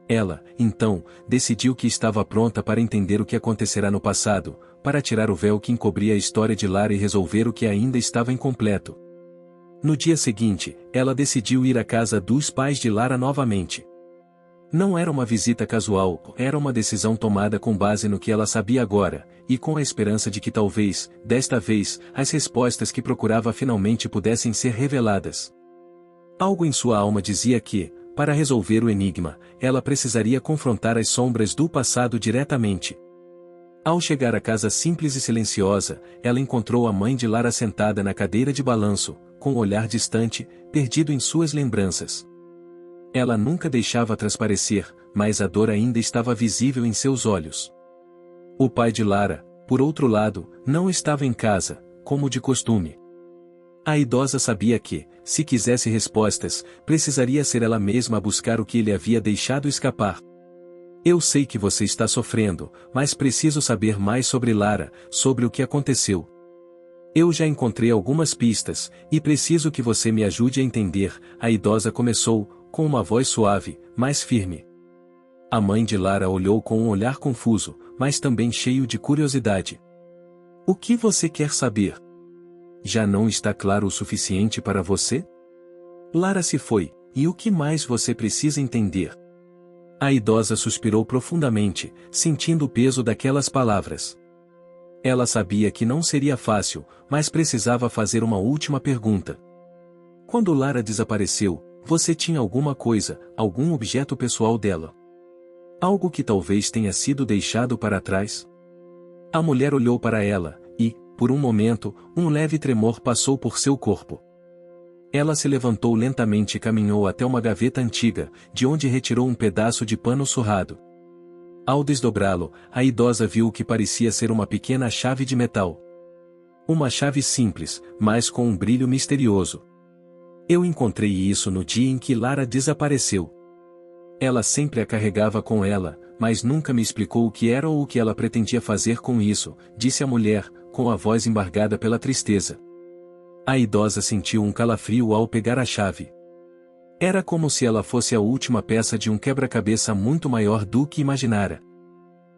Ela, então, decidiu que estava pronta para entender o que acontecerá no passado, para tirar o véu que encobria a história de Lara e resolver o que ainda estava incompleto. No dia seguinte, ela decidiu ir à casa dos pais de Lara novamente. Não era uma visita casual, era uma decisão tomada com base no que ela sabia agora, e com a esperança de que talvez, desta vez, as respostas que procurava finalmente pudessem ser reveladas. Algo em sua alma dizia que, para resolver o enigma, ela precisaria confrontar as sombras do passado diretamente. Ao chegar à casa simples e silenciosa, ela encontrou a mãe de Lara sentada na cadeira de balanço, com um olhar distante, perdido em suas lembranças. Ela nunca deixava transparecer, mas a dor ainda estava visível em seus olhos. O pai de Lara, por outro lado, não estava em casa, como de costume. A idosa sabia que, se quisesse respostas, precisaria ser ela mesma a buscar o que ele havia deixado escapar. Eu sei que você está sofrendo, mas preciso saber mais sobre Lara, sobre o que aconteceu. Eu já encontrei algumas pistas, e preciso que você me ajude a entender, a idosa começou, com uma voz suave, mas firme. A mãe de Lara olhou com um olhar confuso, mas também cheio de curiosidade. O que você quer saber? Já não está claro o suficiente para você? Lara se foi, e o que mais você precisa entender? A idosa suspirou profundamente, sentindo o peso daquelas palavras. Ela sabia que não seria fácil, mas precisava fazer uma última pergunta. Quando Lara desapareceu, você tinha alguma coisa, algum objeto pessoal dela? Algo que talvez tenha sido deixado para trás? A mulher olhou para ela, e, por um momento, um leve tremor passou por seu corpo. Ela se levantou lentamente e caminhou até uma gaveta antiga, de onde retirou um pedaço de pano surrado. Ao desdobrá-lo, a idosa viu o que parecia ser uma pequena chave de metal. Uma chave simples, mas com um brilho misterioso. Eu encontrei isso no dia em que Lara desapareceu. Ela sempre a carregava com ela, mas nunca me explicou o que era ou o que ela pretendia fazer com isso, disse a mulher, com a voz embargada pela tristeza. A idosa sentiu um calafrio ao pegar a chave. Era como se ela fosse a última peça de um quebra-cabeça muito maior do que imaginara.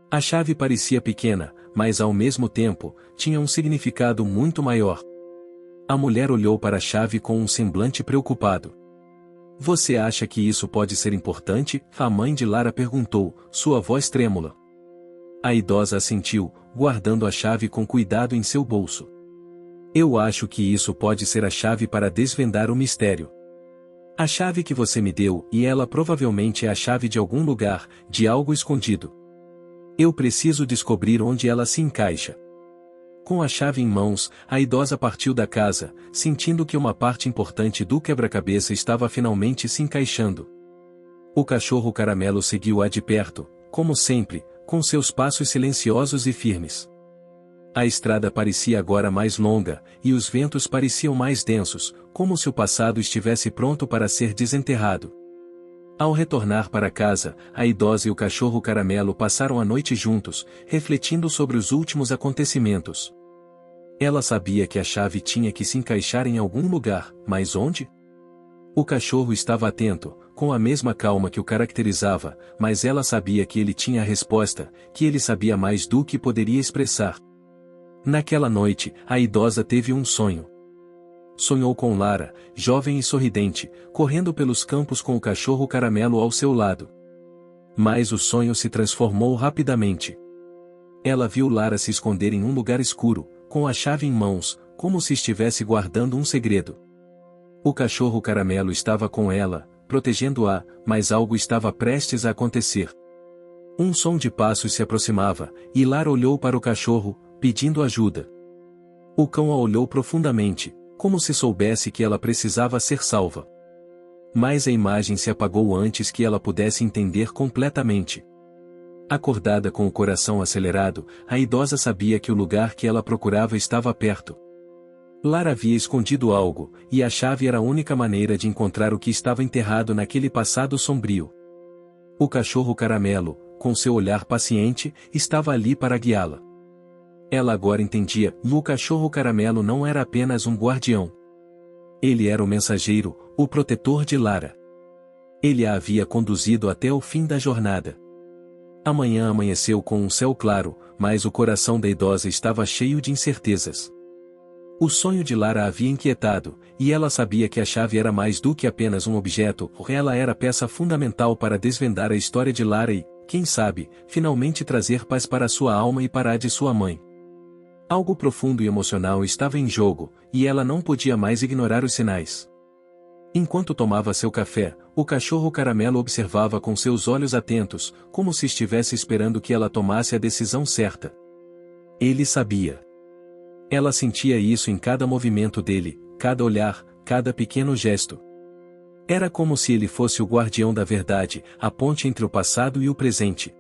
A chave parecia pequena, mas ao mesmo tempo, tinha um significado muito maior. A mulher olhou para a chave com um semblante preocupado. Você acha que isso pode ser importante? A mãe de Lara perguntou, sua voz trêmula. A idosa assentiu, guardando a chave com cuidado em seu bolso. Eu acho que isso pode ser a chave para desvendar o mistério. A chave que você me deu, e ela provavelmente é a chave de algum lugar, de algo escondido. Eu preciso descobrir onde ela se encaixa. Com a chave em mãos, a idosa partiu da casa, sentindo que uma parte importante do quebra-cabeça estava finalmente se encaixando. O cachorro Caramelo seguiu-a de perto, como sempre, com seus passos silenciosos e firmes. A estrada parecia agora mais longa, e os ventos pareciam mais densos, como se o passado estivesse pronto para ser desenterrado. Ao retornar para casa, a idosa e o cachorro Caramelo passaram a noite juntos, refletindo sobre os últimos acontecimentos. Ela sabia que a chave tinha que se encaixar em algum lugar, mas onde? O cachorro estava atento, com a mesma calma que o caracterizava, mas ela sabia que ele tinha a resposta, que ele sabia mais do que poderia expressar. Naquela noite, a idosa teve um sonho. Sonhou com Lara, jovem e sorridente, correndo pelos campos com o cachorro Caramelo ao seu lado. Mas o sonho se transformou rapidamente. Ela viu Lara se esconder em um lugar escuro, com a chave em mãos, como se estivesse guardando um segredo. O cachorro Caramelo estava com ela, protegendo-a, mas algo estava prestes a acontecer. Um som de passos se aproximava, e Lara olhou para o cachorro, pedindo ajuda. O cão a olhou profundamente, como se soubesse que ela precisava ser salva. Mas a imagem se apagou antes que ela pudesse entender completamente. Acordada com o coração acelerado, a idosa sabia que o lugar que ela procurava estava perto. Lara havia escondido algo, e a chave era a única maneira de encontrar o que estava enterrado naquele passado sombrio. O cachorro Caramelo, com seu olhar paciente, estava ali para guiá-la. Ela agora entendia, o cachorro Caramelo não era apenas um guardião. Ele era o mensageiro, o protetor de Lara. Ele a havia conduzido até o fim da jornada. Amanhã amanheceu com um céu claro, mas o coração da idosa estava cheio de incertezas. O sonho de Lara a havia inquietado, e ela sabia que a chave era mais do que apenas um objeto, ela era a peça fundamental para desvendar a história de Lara e, quem sabe, finalmente trazer paz para sua alma e para a de sua mãe. Algo profundo e emocional estava em jogo, e ela não podia mais ignorar os sinais. Enquanto tomava seu café, o cachorro Caramelo observava com seus olhos atentos, como se estivesse esperando que ela tomasse a decisão certa. Ele sabia. Ela sentia isso em cada movimento dele, cada olhar, cada pequeno gesto. Era como se ele fosse o guardião da verdade, a ponte entre o passado e o presente.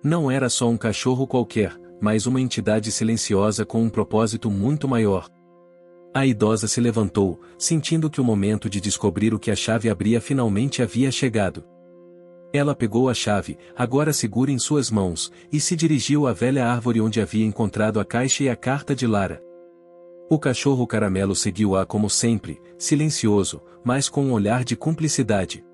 Não era só um cachorro qualquer, mas uma entidade silenciosa com um propósito muito maior. A idosa se levantou, sentindo que o momento de descobrir o que a chave abria finalmente havia chegado. Ela pegou a chave, agora segura em suas mãos, e se dirigiu à velha árvore onde havia encontrado a caixa e a carta de Lara. O cachorro Caramelo seguiu-a como sempre, silencioso, mas com um olhar de cumplicidade.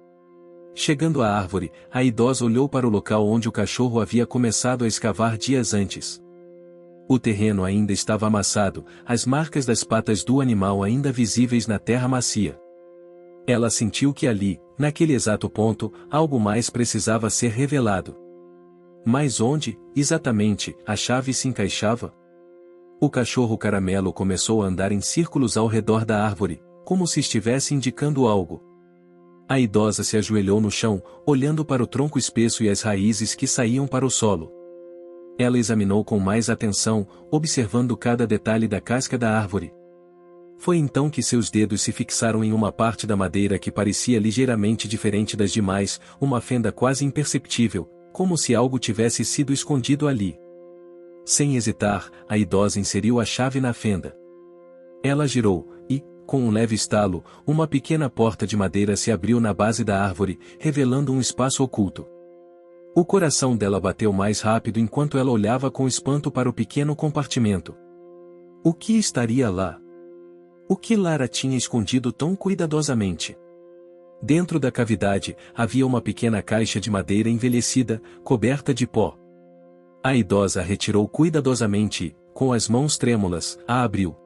Chegando à árvore, a idosa olhou para o local onde o cachorro havia começado a escavar dias antes. O terreno ainda estava amassado, as marcas das patas do animal ainda visíveis na terra macia. Ela sentiu que ali, naquele exato ponto, algo mais precisava ser revelado. Mas onde, exatamente, a chave se encaixava? O cachorro Caramelo começou a andar em círculos ao redor da árvore, como se estivesse indicando algo. A idosa se ajoelhou no chão, olhando para o tronco espesso e as raízes que saíam para o solo. Ela examinou com mais atenção, observando cada detalhe da casca da árvore. Foi então que seus dedos se fixaram em uma parte da madeira que parecia ligeiramente diferente das demais, uma fenda quase imperceptível, como se algo tivesse sido escondido ali. Sem hesitar, a idosa inseriu a chave na fenda. Ela girou, e, com um leve estalo, uma pequena porta de madeira se abriu na base da árvore, revelando um espaço oculto. O coração dela bateu mais rápido enquanto ela olhava com espanto para o pequeno compartimento. O que estaria lá? O que Lara tinha escondido tão cuidadosamente? Dentro da cavidade, havia uma pequena caixa de madeira envelhecida, coberta de pó. A idosa a retirou cuidadosamente e, com as mãos trêmulas, a abriu.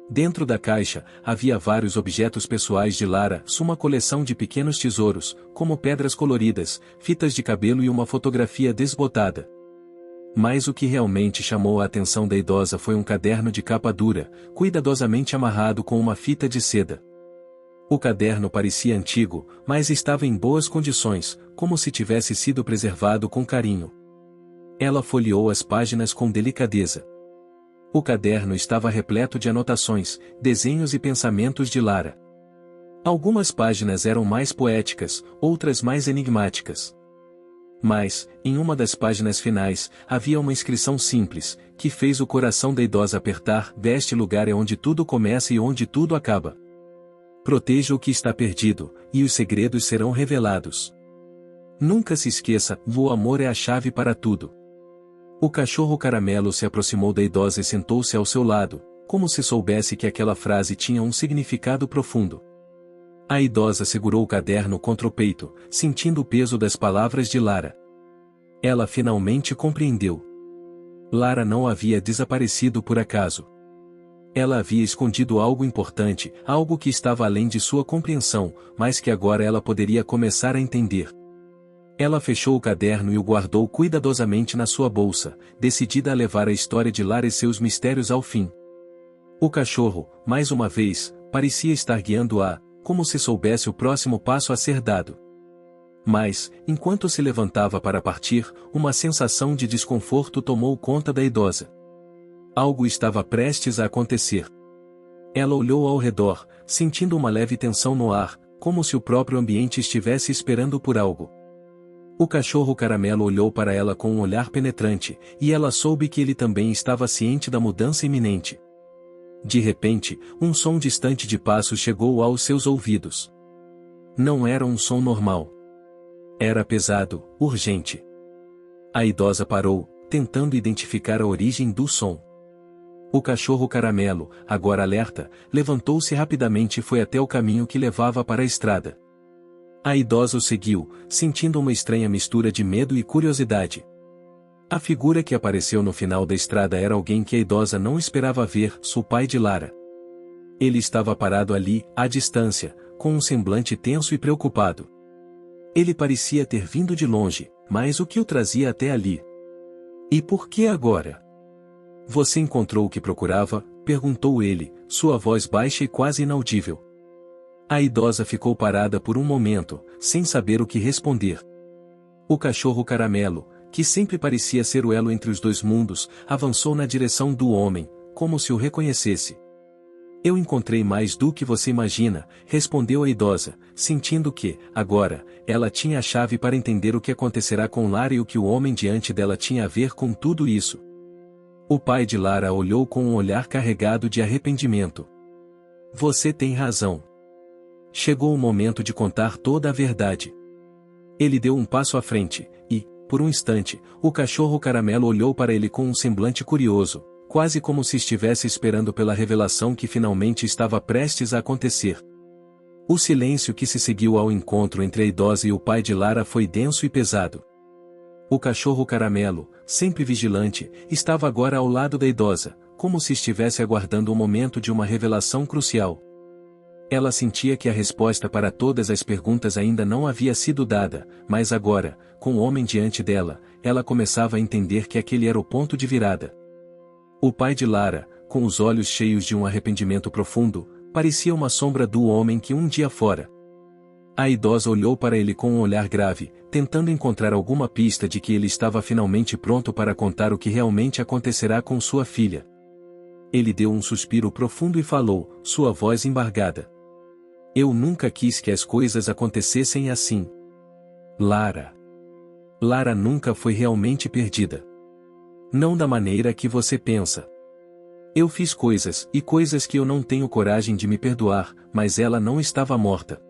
Dentro da caixa, havia vários objetos pessoais de Lara, uma coleção de pequenos tesouros, como pedras coloridas, fitas de cabelo e uma fotografia desbotada. Mas o que realmente chamou a atenção da idosa foi um caderno de capa dura, cuidadosamente amarrado com uma fita de seda. O caderno parecia antigo, mas estava em boas condições, como se tivesse sido preservado com carinho. Ela folheou as páginas com delicadeza. O caderno estava repleto de anotações, desenhos e pensamentos de Lara. Algumas páginas eram mais poéticas, outras mais enigmáticas. Mas, em uma das páginas finais, havia uma inscrição simples, que fez o coração da idosa apertar: "Este lugar é onde tudo começa e onde tudo acaba. Proteja o que está perdido, e os segredos serão revelados. Nunca se esqueça, o amor é a chave para tudo." O cachorro caramelo se aproximou da idosa e sentou-se ao seu lado, como se soubesse que aquela frase tinha um significado profundo. A idosa segurou o caderno contra o peito, sentindo o peso das palavras de Lara. Ela finalmente compreendeu. Lara não havia desaparecido por acaso. Ela havia escondido algo importante, algo que estava além de sua compreensão, mas que agora ela poderia começar a entender. Ela fechou o caderno e o guardou cuidadosamente na sua bolsa, decidida a levar a história de Lara e seus mistérios ao fim. O cachorro, mais uma vez, parecia estar guiando-a, como se soubesse o próximo passo a ser dado. Mas, enquanto se levantava para partir, uma sensação de desconforto tomou conta da idosa. Algo estava prestes a acontecer. Ela olhou ao redor, sentindo uma leve tensão no ar, como se o próprio ambiente estivesse esperando por algo. O cachorro caramelo olhou para ela com um olhar penetrante, e ela soube que ele também estava ciente da mudança iminente. De repente, um som distante de passos chegou aos seus ouvidos. Não era um som normal. Era pesado, urgente. A idosa parou, tentando identificar a origem do som. O cachorro caramelo, agora alerta, levantou-se rapidamente e foi até o caminho que levava para a estrada. A idosa o seguiu, sentindo uma estranha mistura de medo e curiosidade. A figura que apareceu no final da estrada era alguém que a idosa não esperava ver, o pai de Lara. Ele estava parado ali, à distância, com um semblante tenso e preocupado. Ele parecia ter vindo de longe, mas o que o trazia até ali? E por que agora? Você encontrou o que procurava? Perguntou ele, sua voz baixa e quase inaudível. A idosa ficou parada por um momento, sem saber o que responder. O cachorro caramelo, que sempre parecia ser o elo entre os dois mundos, avançou na direção do homem, como se o reconhecesse. Eu encontrei mais do que você imagina, respondeu a idosa, sentindo que, agora, ela tinha a chave para entender o que acontecerá com Lara e o que o homem diante dela tinha a ver com tudo isso. O pai de Lara olhou com um olhar carregado de arrependimento. Você tem razão. Chegou o momento de contar toda a verdade. Ele deu um passo à frente, e, por um instante, o cachorro caramelo olhou para ele com um semblante curioso, quase como se estivesse esperando pela revelação que finalmente estava prestes a acontecer. O silêncio que se seguiu ao encontro entre a idosa e o pai de Lara foi denso e pesado. O cachorro caramelo, sempre vigilante, estava agora ao lado da idosa, como se estivesse aguardando o momento de uma revelação crucial. Ela sentia que a resposta para todas as perguntas ainda não havia sido dada, mas agora, com o homem diante dela, ela começava a entender que aquele era o ponto de virada. O pai de Lara, com os olhos cheios de um arrependimento profundo, parecia uma sombra do homem que um dia fora. A idosa olhou para ele com um olhar grave, tentando encontrar alguma pista de que ele estava finalmente pronto para contar o que realmente acontecerá com sua filha. Ele deu um suspiro profundo e falou, sua voz embargada. Eu nunca quis que as coisas acontecessem assim. Lara. Lara nunca foi realmente perdida. Não da maneira que você pensa. Eu fiz coisas, e coisas que eu não tenho coragem de me perdoar, mas ela não estava morta.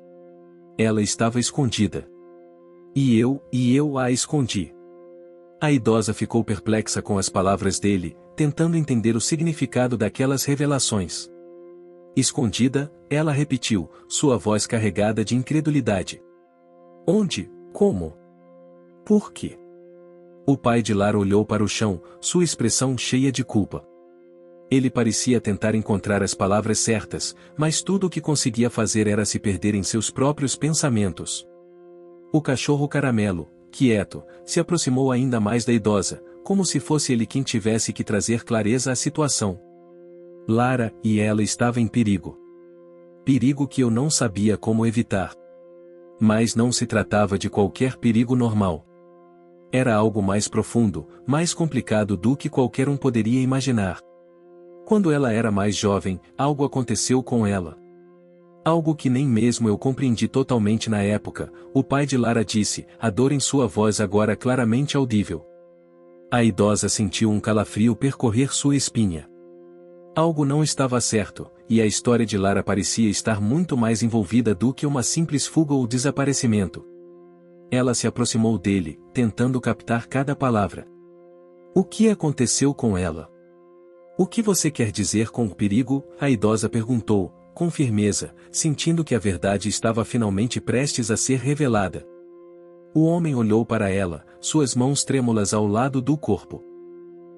Ela estava escondida. E eu a escondi. A idosa ficou perplexa com as palavras dele, tentando entender o significado daquelas revelações. Escondida, ela repetiu, sua voz carregada de incredulidade. Onde? Como? Por quê? O pai de Lara olhou para o chão, sua expressão cheia de culpa. Ele parecia tentar encontrar as palavras certas, mas tudo o que conseguia fazer era se perder em seus próprios pensamentos. O cachorro Caramelo, quieto, se aproximou ainda mais da idosa, como se fosse ele quem tivesse que trazer clareza à situação. Lara e ela estava em perigo. Perigo que eu não sabia como evitar. Mas não se tratava de qualquer perigo normal. Era algo mais profundo, mais complicado do que qualquer um poderia imaginar. Quando ela era mais jovem, algo aconteceu com ela. Algo que nem mesmo eu compreendi totalmente na época, o pai de Lara disse, a dor em sua voz agora claramente audível. A idosa sentiu um calafrio percorrer sua espinha. Algo não estava certo, e a história de Lara parecia estar muito mais envolvida do que uma simples fuga ou desaparecimento. Ela se aproximou dele, tentando captar cada palavra. O que aconteceu com ela? O que você quer dizer com o perigo? A idosa perguntou, com firmeza, sentindo que a verdade estava finalmente prestes a ser revelada. O homem olhou para ela, suas mãos trêmulas ao lado do corpo.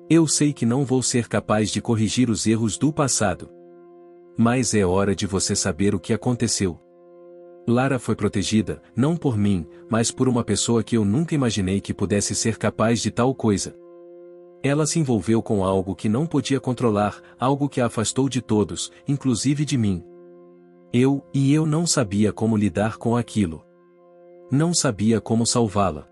Eu sei que não vou ser capaz de corrigir os erros do passado. Mas é hora de você saber o que aconteceu. Lara foi protegida, não por mim, mas por uma pessoa que eu nunca imaginei que pudesse ser capaz de tal coisa. Ela se envolveu com algo que não podia controlar, algo que a afastou de todos, inclusive de mim. Eu não sabia como lidar com aquilo. Não sabia como salvá-la.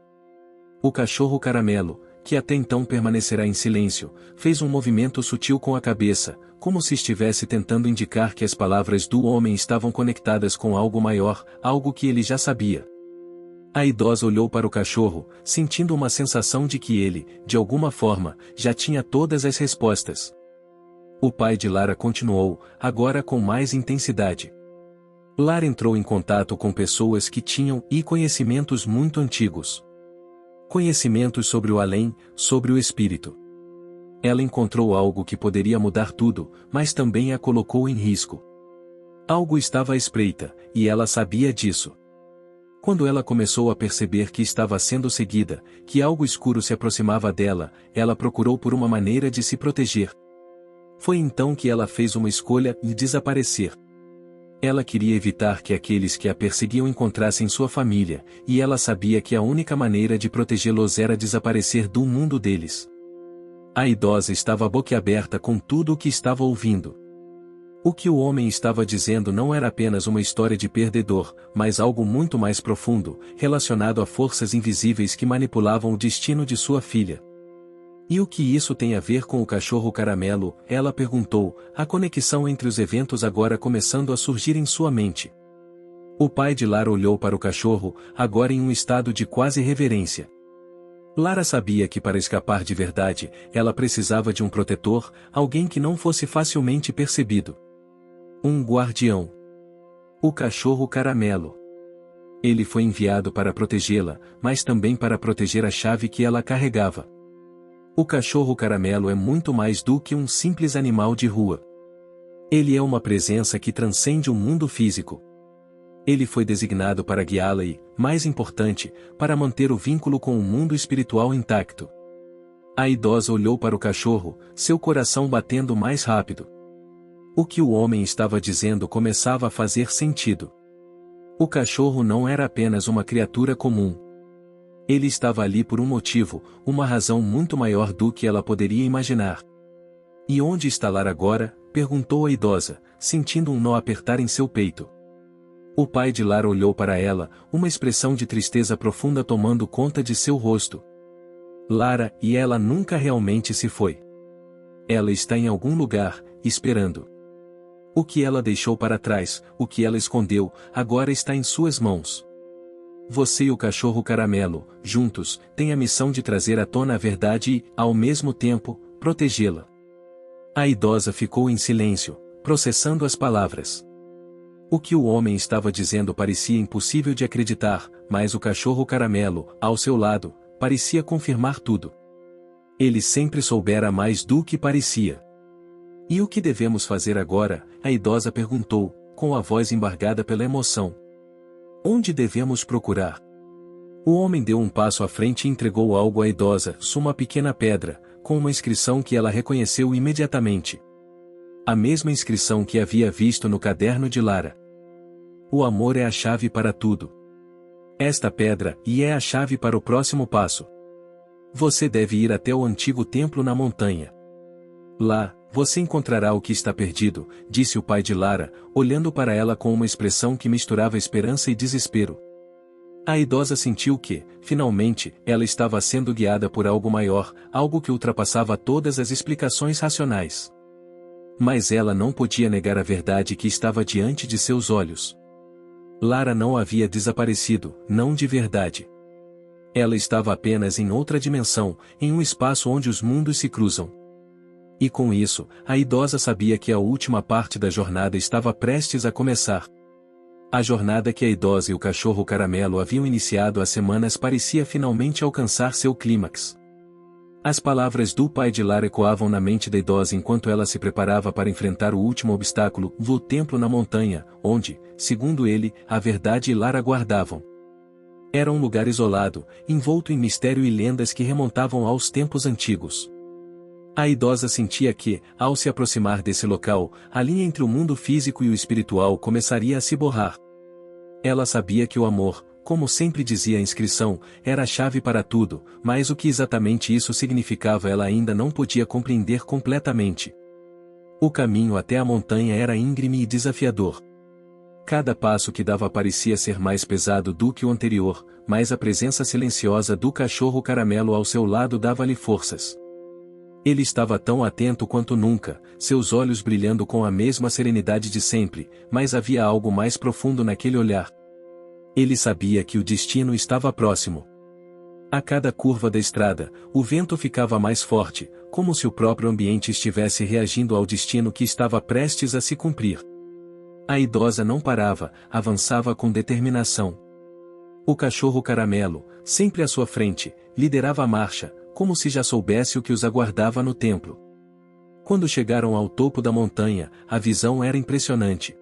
O cachorro Caramelo, que até então permanecerá em silêncio, fez um movimento sutil com a cabeça, como se estivesse tentando indicar que as palavras do homem estavam conectadas com algo maior, algo que ele já sabia. A idosa olhou para o cachorro, sentindo uma sensação de que ele, de alguma forma, já tinha todas as respostas. O pai de Lara continuou, agora com mais intensidade. Lara entrou em contato com pessoas que tinham conhecimentos muito antigos. Conhecimentos sobre o além, sobre o espírito. Ela encontrou algo que poderia mudar tudo, mas também a colocou em risco. Algo estava à espreita, e ela sabia disso. Quando ela começou a perceber que estava sendo seguida, que algo escuro se aproximava dela, ela procurou por uma maneira de se proteger. Foi então que ela fez uma escolha e desaparecer. Ela queria evitar que aqueles que a perseguiam encontrassem sua família, e ela sabia que a única maneira de protegê-los era desaparecer do mundo deles. A idosa estava boquiaberta com tudo o que estava ouvindo. O que o homem estava dizendo não era apenas uma história de perdedor, mas algo muito mais profundo, relacionado a forças invisíveis que manipulavam o destino de sua filha. E o que isso tem a ver com o cachorro Caramelo? Ela perguntou, a conexão entre os eventos agora começando a surgir em sua mente. O pai de Lara olhou para o cachorro, agora em um estado de quase reverência. Lara sabia que para escapar de verdade, ela precisava de um protetor, alguém que não fosse facilmente percebido. Um guardião. O cachorro Caramelo. Ele foi enviado para protegê-la, mas também para proteger a chave que ela carregava. O cachorro Caramelo é muito mais do que um simples animal de rua. Ele é uma presença que transcende o mundo físico. Ele foi designado para guiá-la e, mais importante, para manter o vínculo com o mundo espiritual intacto. A idosa olhou para o cachorro, seu coração batendo mais rápido. O que o homem estava dizendo começava a fazer sentido. O cachorro não era apenas uma criatura comum. Ele estava ali por um motivo, uma razão muito maior do que ela poderia imaginar. E onde está Lara agora? Perguntou a idosa, sentindo um nó apertar em seu peito. O pai de Lara olhou para ela, uma expressão de tristeza profunda tomando conta de seu rosto. Lara, e ela nunca realmente se foi. Ela está em algum lugar, esperando. O que ela deixou para trás, o que ela escondeu, agora está em suas mãos. Você e o cachorro caramelo, juntos, têm a missão de trazer à tona a verdade e, ao mesmo tempo, protegê-la. A idosa ficou em silêncio, processando as palavras. O que o homem estava dizendo parecia impossível de acreditar, mas o cachorro caramelo, ao seu lado, parecia confirmar tudo. Ele sempre soubera mais do que parecia. E o que devemos fazer agora? A idosa perguntou, com a voz embargada pela emoção. Onde devemos procurar? O homem deu um passo à frente e entregou algo à idosa, uma pequena pedra, com uma inscrição que ela reconheceu imediatamente. A mesma inscrição que havia visto no caderno de Lara. O amor é a chave para tudo. Esta pedra é a chave para o próximo passo. Você deve ir até o antigo templo na montanha. Lá, você encontrará o que está perdido, disse o pai de Lara, olhando para ela com uma expressão que misturava esperança e desespero. A idosa sentiu que, finalmente, ela estava sendo guiada por algo maior, algo que ultrapassava todas as explicações racionais. Mas ela não podia negar a verdade que estava diante de seus olhos. Lara não havia desaparecido, não de verdade. Ela estava apenas em outra dimensão, em um espaço onde os mundos se cruzam. E com isso, a idosa sabia que a última parte da jornada estava prestes a começar. A jornada que a idosa e o cachorro caramelo haviam iniciado há semanas parecia finalmente alcançar seu clímax. As palavras do pai de Lara ecoavam na mente da idosa enquanto ela se preparava para enfrentar o último obstáculo, o templo na montanha, onde, segundo ele, a verdade e Lara guardavam. Era um lugar isolado, envolto em mistério e lendas que remontavam aos tempos antigos. A idosa sentia que, ao se aproximar desse local, a linha entre o mundo físico e o espiritual começaria a se borrar. Ela sabia que o amor, como sempre dizia a inscrição, era a chave para tudo, mas o que exatamente isso significava ela ainda não podia compreender completamente. O caminho até a montanha era íngreme e desafiador. Cada passo que dava parecia ser mais pesado do que o anterior, mas a presença silenciosa do cachorro caramelo ao seu lado dava-lhe forças. Ele estava tão atento quanto nunca, seus olhos brilhando com a mesma serenidade de sempre, mas havia algo mais profundo naquele olhar. Ele sabia que o destino estava próximo. A cada curva da estrada, o vento ficava mais forte, como se o próprio ambiente estivesse reagindo ao destino que estava prestes a se cumprir. A idosa não parava, avançava com determinação. O cachorro caramelo, sempre à sua frente, liderava a marcha, como se já soubesse o que os aguardava no templo. Quando chegaram ao topo da montanha, a visão era impressionante.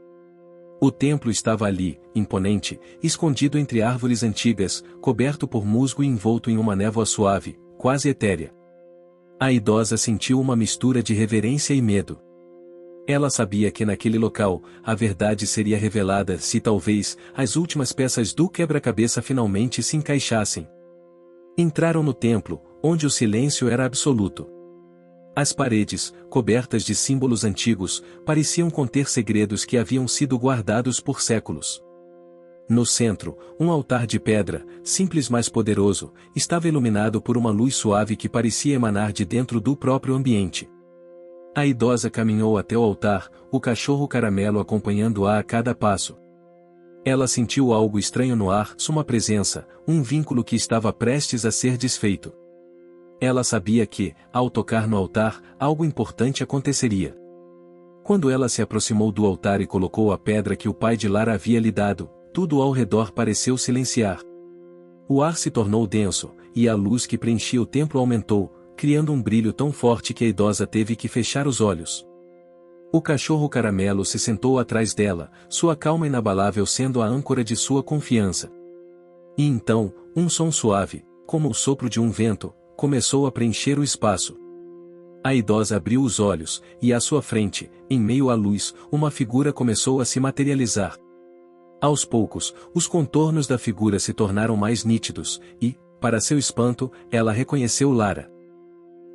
O templo estava ali, imponente, escondido entre árvores antigas, coberto por musgo e envolto em uma névoa suave, quase etérea. A idosa sentiu uma mistura de reverência e medo. Ela sabia que naquele local, a verdade seria revelada se talvez, as últimas peças do quebra-cabeça finalmente se encaixassem. Entraram no templo, onde o silêncio era absoluto. As paredes, cobertas de símbolos antigos, pareciam conter segredos que haviam sido guardados por séculos. No centro, um altar de pedra, simples mas poderoso, estava iluminado por uma luz suave que parecia emanar de dentro do próprio ambiente. A idosa caminhou até o altar, o cachorro caramelo acompanhando-a a cada passo. Ela sentiu algo estranho no ar, uma presença, um vínculo que estava prestes a ser desfeito. Ela sabia que, ao tocar no altar, algo importante aconteceria. Quando ela se aproximou do altar e colocou a pedra que o pai de Lara havia lhe dado, tudo ao redor pareceu silenciar. O ar se tornou denso, e a luz que preenchia o templo aumentou, criando um brilho tão forte que a idosa teve que fechar os olhos. O cachorro caramelo se sentou atrás dela, sua calma inabalável sendo a âncora de sua confiança. E então, um som suave, como o sopro de um vento, começou a preencher o espaço. A idosa abriu os olhos, e à sua frente, em meio à luz, uma figura começou a se materializar. Aos poucos, os contornos da figura se tornaram mais nítidos, e, para seu espanto, ela reconheceu Lara.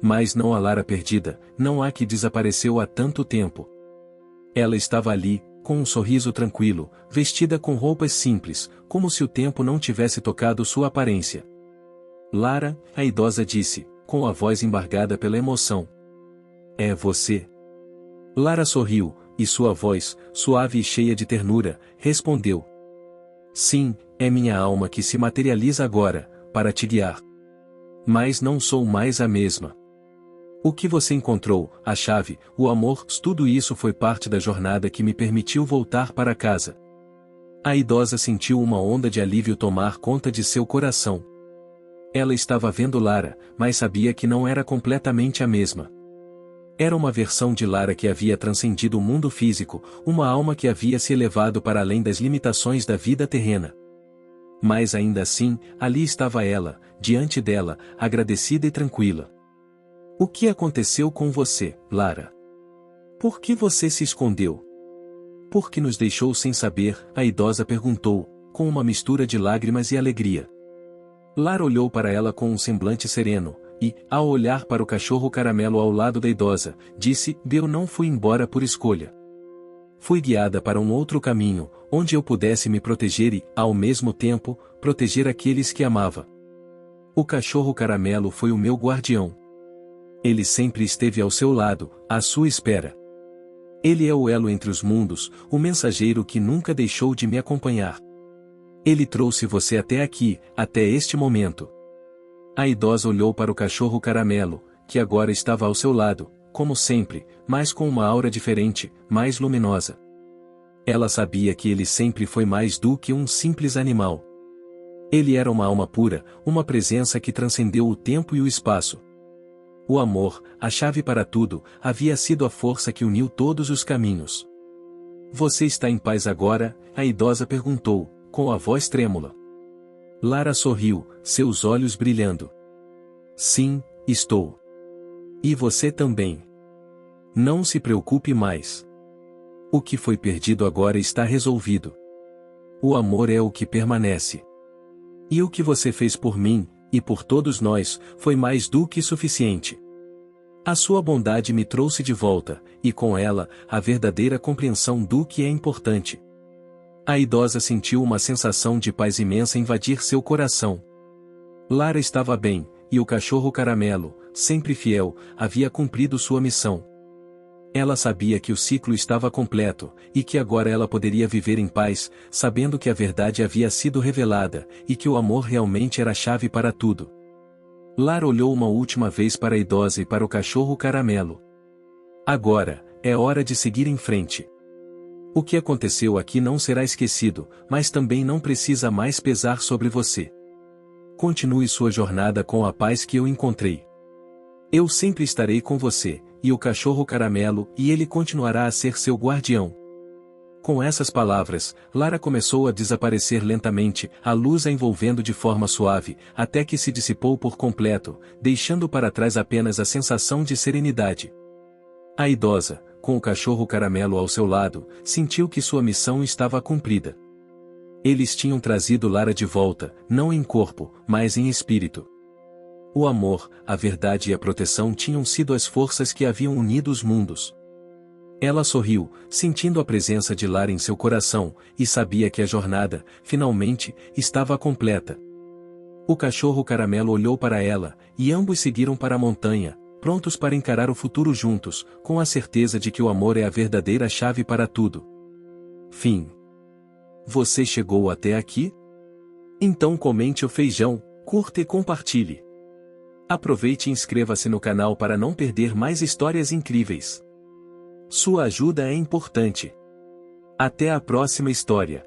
Mas não a Lara perdida, não a que desapareceu há tanto tempo. Ela estava ali, com um sorriso tranquilo, vestida com roupas simples, como se o tempo não tivesse tocado sua aparência. Lara, a idosa disse, com a voz embargada pela emoção. É você. Lara sorriu, e sua voz, suave e cheia de ternura, respondeu: sim, é minha alma que se materializa agora, para te guiar. Mas não sou mais a mesma. O que você encontrou, a chave, o amor, tudo isso foi parte da jornada que me permitiu voltar para casa. A idosa sentiu uma onda de alívio tomar conta de seu coração. Ela estava vendo Lara, mas sabia que não era completamente a mesma. Era uma versão de Lara que havia transcendido o mundo físico, uma alma que havia se elevado para além das limitações da vida terrena. Mas ainda assim, ali estava ela, diante dela, agradecida e tranquila. O que aconteceu com você, Lara? Por que você se escondeu? Por que nos deixou sem saber? A idosa perguntou, com uma mistura de lágrimas e alegria. Lara olhou para ela com um semblante sereno, e, ao olhar para o cachorro caramelo ao lado da idosa, disse: eu não fui embora por escolha. Fui guiada para um outro caminho, onde eu pudesse me proteger e, ao mesmo tempo, proteger aqueles que amava. O cachorro caramelo foi o meu guardião. Ele sempre esteve ao seu lado, à sua espera. Ele é o elo entre os mundos, o mensageiro que nunca deixou de me acompanhar. Ele trouxe você até aqui, até este momento. A idosa olhou para o cachorro caramelo, que agora estava ao seu lado, como sempre, mas com uma aura diferente, mais luminosa. Ela sabia que ele sempre foi mais do que um simples animal. Ele era uma alma pura, uma presença que transcendeu o tempo e o espaço. O amor, a chave para tudo, havia sido a força que uniu todos os caminhos. Você está em paz agora? A idosa perguntou, com a voz trêmula. Lara sorriu, seus olhos brilhando. Sim, estou. E você também. Não se preocupe mais. O que foi perdido agora está resolvido. O amor é o que permanece. E o que você fez por mim, e por todos nós, foi mais do que suficiente. A sua bondade me trouxe de volta, e com ela, a verdadeira compreensão do que é importante. A idosa sentiu uma sensação de paz imensa invadir seu coração. Lara estava bem, e o cachorro caramelo, sempre fiel, havia cumprido sua missão. Ela sabia que o ciclo estava completo, e que agora ela poderia viver em paz, sabendo que a verdade havia sido revelada, e que o amor realmente era a chave para tudo. Lara olhou uma última vez para a idosa e para o cachorro caramelo. Agora, é hora de seguir em frente. O que aconteceu aqui não será esquecido, mas também não precisa mais pesar sobre você. Continue sua jornada com a paz que eu encontrei. Eu sempre estarei com você, e o cachorro caramelo, e ele continuará a ser seu guardião. Com essas palavras, Lara começou a desaparecer lentamente, a luz a envolvendo de forma suave, até que se dissipou por completo, deixando para trás apenas a sensação de serenidade. A idosa, com o cachorro caramelo ao seu lado, sentiu que sua missão estava cumprida. Eles tinham trazido Lara de volta, não em corpo, mas em espírito. O amor, a verdade e a proteção tinham sido as forças que haviam unido os mundos. Ela sorriu, sentindo a presença de Lara em seu coração, e sabia que a jornada, finalmente, estava completa. O cachorro caramelo olhou para ela, e ambos seguiram para a montanha, prontos para encarar o futuro juntos, com a certeza de que o amor é a verdadeira chave para tudo. Fim. Você chegou até aqui? Então comente o feijão, curta e compartilhe. Aproveite e inscreva-se no canal para não perder mais histórias incríveis. Sua ajuda é importante. Até a próxima história.